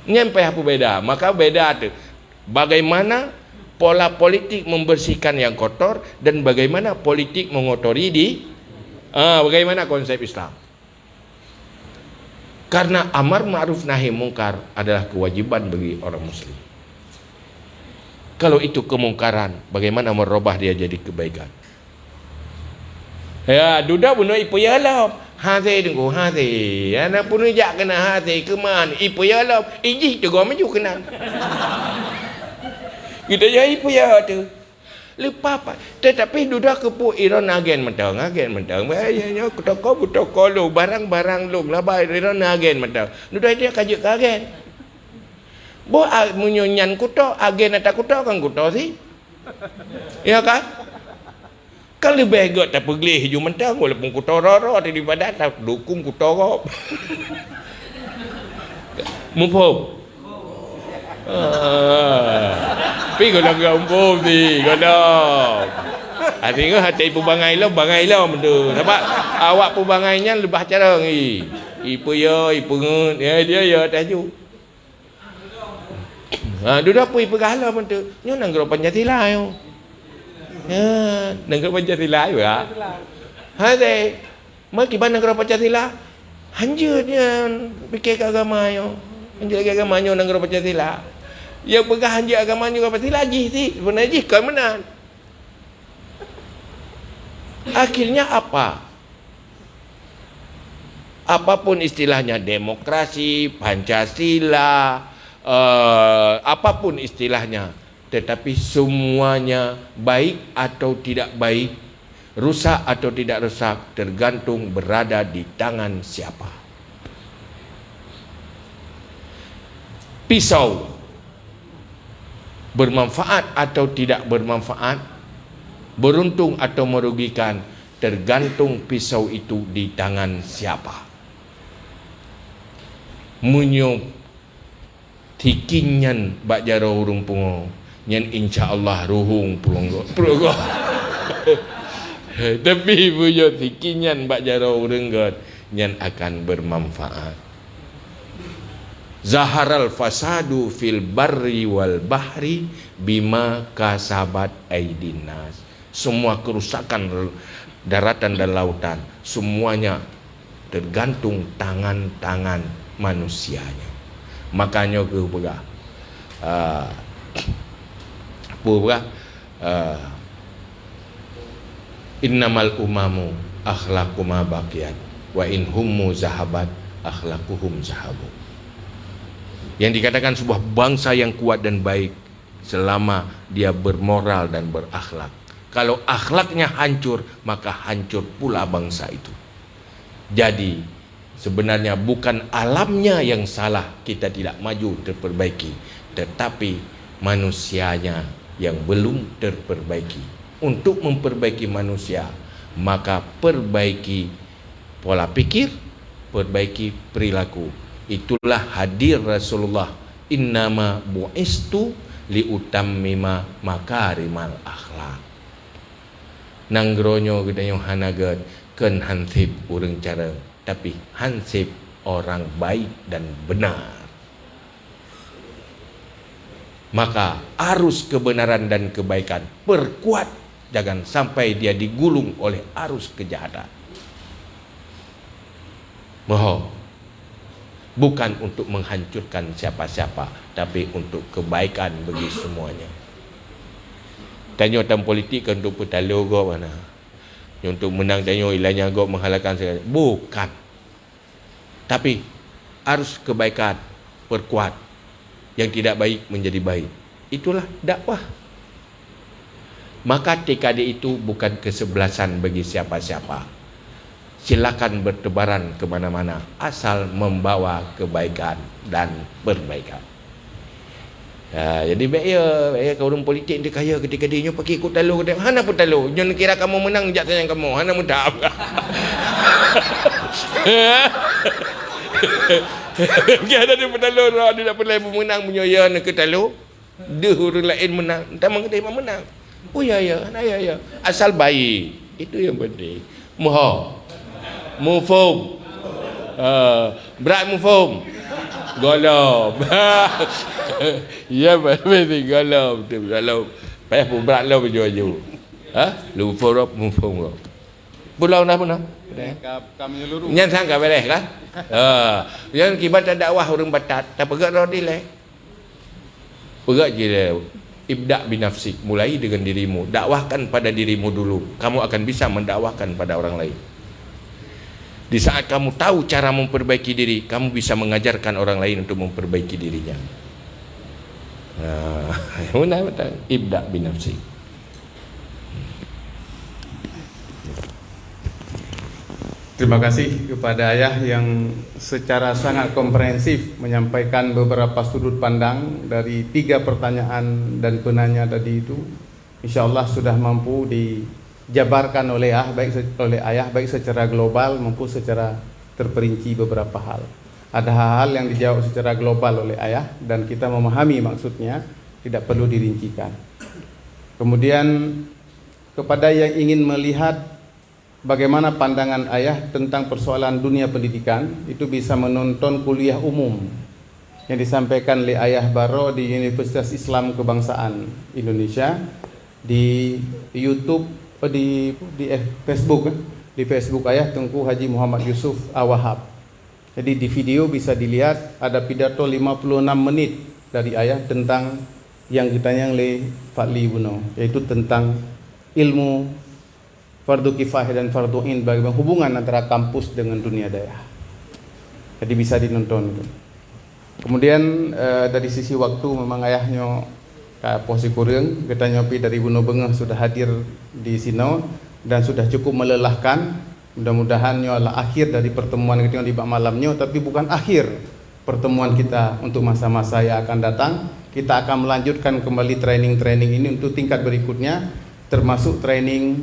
[SPEAKER 2] Nyampai apa beda? Maka beda tu. Bagaimana pola politik membersihkan yang kotor dan bagaimana politik mengotori bagaimana konsep Islam. Karena amar ma'ruf nahi mungkar adalah kewajiban bagi orang muslim. Kalau itu kemungkaran, bagaimana merubah dia jadi kebaikan? Ya, duda bunuh ipu yalam. Hati tunggu hati. Anak pun jak kena hati ke mana? Ipu yalam. Iji tu gua maju kena. Kita jadi ipu ya tu. Lepas apa? Tetapi duda kepuk iron agen mentang. Bayanya toko lu barang-barang lu labai iron agen mentang. Duda dia kajuk ke agen. Bo munyunyan kuto agen atau kuto kan kuto sih. Ya kan? Kan lebih baik tak pergi hijau mentang walaupun kuto roro daripada tak dukung kuto rob. Mufhum. Pi kau nak gampung ni, kau nak. Tengok hati ibu bangai lah benda. Nampak? Awak pun bangainya lebih cara ni. Ibu ngut. Ya dia ya tajuk. Duduk apa ibu galau benda. Nyo nang gero Pancasila yo. Ya, nang gero Pancasila yo ya. Hati. Mak kiban nang gero Pancasila. Hanjurnya fikir agama yo. Hanjur agama yo nang gero Pancasila. Yang pegang hanjur agama juga pasti lagi sih. Sebenarnya kan benar. Akhirnya apa? Apapun istilahnya demokrasi, Pancasila, apapun istilahnya, tetapi semuanya baik atau tidak baik, rusak atau tidak rusak, tergantung berada di tangan siapa. Pisau bermanfaat atau tidak bermanfaat, beruntung atau merugikan, tergantung pisau itu di tangan siapa. Munyo tikinyan bak jaro urung pungo nyan insyaallah ruhung pulunggo. Tapi munyo tikinyan bak jaro urung god nyan akan bermanfaat. Zaharal fasadu fil barri wal bahri bima kasabat aidin nas. Semua kerusakan daratan dan lautan semuanya tergantung tangan-tangan manusianya. Makanya ke innamal umamu akhlaquma baqiyat wa in hummu zahabat akhlaquhum zahabu. Yang dikatakan sebuah bangsa yang kuat dan baik selama dia bermoral dan berakhlak. Kalau akhlaknya hancur, maka hancur pula bangsa itu. Jadi sebenarnya bukan alamnya yang salah, kita tidak maju terperbaiki, tetapi manusianya yang belum terperbaiki. Untuk memperbaiki manusia, maka perbaiki pola pikir, perbaiki perilaku. Itulah hadir Rasulullah, innama bu'istu liutammima makarimal akhlak. Nanggronyo gedanyo hanagat ken hansip urang cara, tapi hansip orang baik dan benar. Maka arus kebenaran dan kebaikan perkuat, jangan sampai dia digulung oleh arus kejahatan. Mohon bukan untuk menghancurkan siapa-siapa, tapi untuk kebaikan bagi semuanya. Tanya tentang politik kan untuk petalo go mana? Untuk menang tanya ilahnya go menghalalkan segala. Bukan. Tapi arus kebaikan perkuat, yang tidak baik menjadi baik. Itulah dakwah. Maka TKD itu bukan kesebelasan bagi siapa-siapa. Silakan bertebaran ke mana-mana asal membawa kebaikan dan perbaikan. Jadi baik ya orang politik dia kaya ketika dia pergi ikut talu kata hana pun talu jangan kira kamu menang jak sayang kamu hana mudah. Dia ada di pedalur, dia tak boleh menang menyoya nak ke talur. Dia orang lain menang, entah mengenai menang. Oh ya, asal baik. Itu yang penting. Mufhum. Berat mufhum. Golop. Ya, betul golop tu. Golop. Payah pun berat lo baju-baju. Lu mufhum. Pulau dah pun dah.
[SPEAKER 1] Kami luru.
[SPEAKER 2] Nyan sangka beres kan? Yang kibat dakwah orang Batat, tak pegat rodi leh. Pegat je leh. Ibda' binafsik, mulai dengan dirimu. Dakwahkan pada dirimu dulu. Kamu akan bisa mendakwahkan pada orang lain. Di saat kamu tahu cara memperbaiki diri, kamu bisa mengajarkan orang lain untuk memperbaiki dirinya. Benar betul. Ibda' binafsik.
[SPEAKER 1] Terima kasih kepada Ayah yang secara sangat komprehensif menyampaikan beberapa sudut pandang dari 3 pertanyaan dan penanya tadi itu. InsyaAllah sudah mampu dijabarkan oleh Ayah baik secara global maupun secara terperinci beberapa hal. Ada hal-hal yang dijawab secara global oleh Ayah dan kita memahami maksudnya, tidak perlu dirincikan. Kemudian kepada yang ingin melihat bagaimana pandangan Ayah tentang persoalan dunia pendidikan, itu bisa menonton kuliah umum yang disampaikan oleh Ayah Baro di Universitas Islam Kebangsaan Indonesia, di YouTube, di Facebook. Di Facebook Ayah Tengku Haji Muhammad Yusuf Awahab. Jadi di video bisa dilihat ada pidato 56 menit dari Ayah tentang yang ditanya oleh Fadli Buno, yaitu tentang ilmu fardu kifayah dan fardu ain, bagaimana hubungan antara kampus dengan dunia daerah. Jadi bisa dinonton. Kemudian dari sisi waktu memang Ayahnya posisi kurang, kita nyopi dari Buno Bengah sudah hadir di sini dan sudah cukup melelahkan. Mudah-mudahan adalah akhir dari pertemuan kita di bak malamnya, tapi bukan akhir pertemuan kita untuk masa-masa yang akan datang. Kita akan melanjutkan kembali training-training ini untuk tingkat berikutnya, termasuk training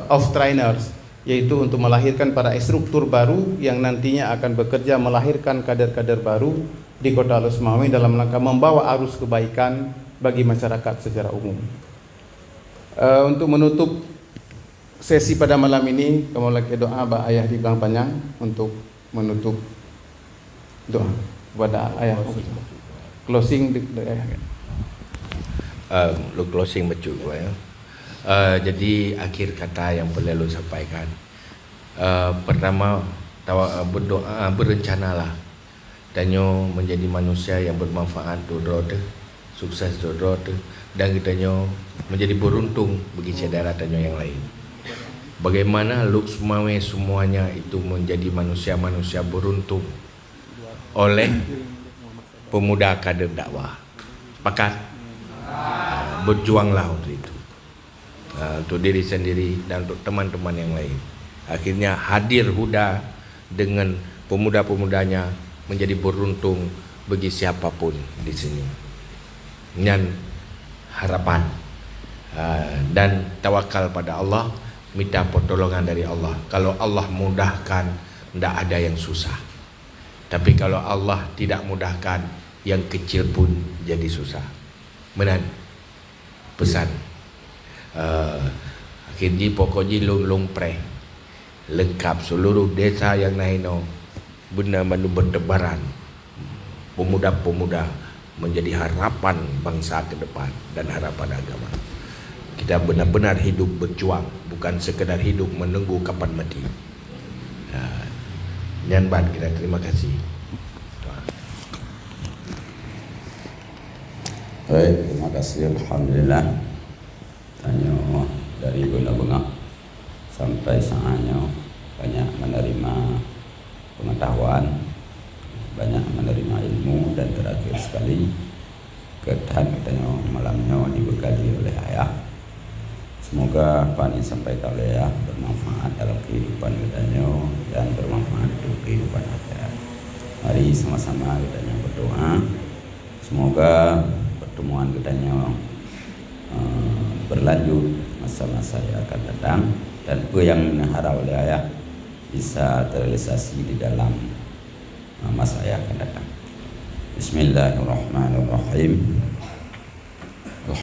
[SPEAKER 1] of trainers, yaitu untuk melahirkan para instruktur baru yang nantinya akan bekerja melahirkan kader-kader baru di Kota Al-Usmawi dalam rangka membawa arus kebaikan bagi masyarakat secara umum. Untuk menutup sesi pada malam ini, kamu lagi doa Pak Ayah di belakang panjang untuk menutup doa kepada Ayah. Closing Ayah.
[SPEAKER 2] Lu closing betul ya. Jadi akhir kata yang perlu lu sampaikan. Pertama, berdoa, berencanalah danyo menjadi manusia yang bermanfaat dodot, sukses dodot, dan kitanya menjadi beruntung bagi saudara danyo yang lain. Bagaimana lu semuanya itu menjadi manusia-manusia beruntung oleh pemuda kader dakwah. Sepakat? Berjuanglah untuk itu. Untuk diri sendiri dan untuk teman-teman yang lain. Akhirnya hadir Huda dengan pemuda-pemudanya menjadi beruntung bagi siapapun di sini. Dan harapan dan tawakal pada Allah, minta pertolongan dari Allah. Kalau Allah mudahkan, tidak ada yang susah. Tapi kalau Allah tidak mudahkan, yang kecil pun jadi susah. Benar? Pesan. Akhirnya pokoknya long pre lengkap seluruh desa yang naino benar-benar bertebaran. Pemuda-pemuda menjadi harapan bangsa ke depan dan harapan agama. Kita benar-benar hidup berjuang, bukan sekedar hidup menunggu kapan mati. Nyanban kita terima kasih.
[SPEAKER 7] Baik, terima kasih. Alhamdulillah. Tanya dari Bengah sampai saatnya banyak menerima pengetahuan, banyak menerima ilmu, dan terakhir sekali ketan katanya malamnya dibekali oleh Ayah. Semoga apa yang disampaikan oleh Ayah bermanfaat dalam kehidupan katanya dan bermanfaat untuk kehidupan akhirat. Mari sama-sama katanya berdoa. Semoga pertemuan katanya berlanjut masa-masa yang akan datang, dan apa yang diharap oleh Ayah bisa terrealisasi di dalam masa saya akan datang. Bismillahirrahmanirrahim.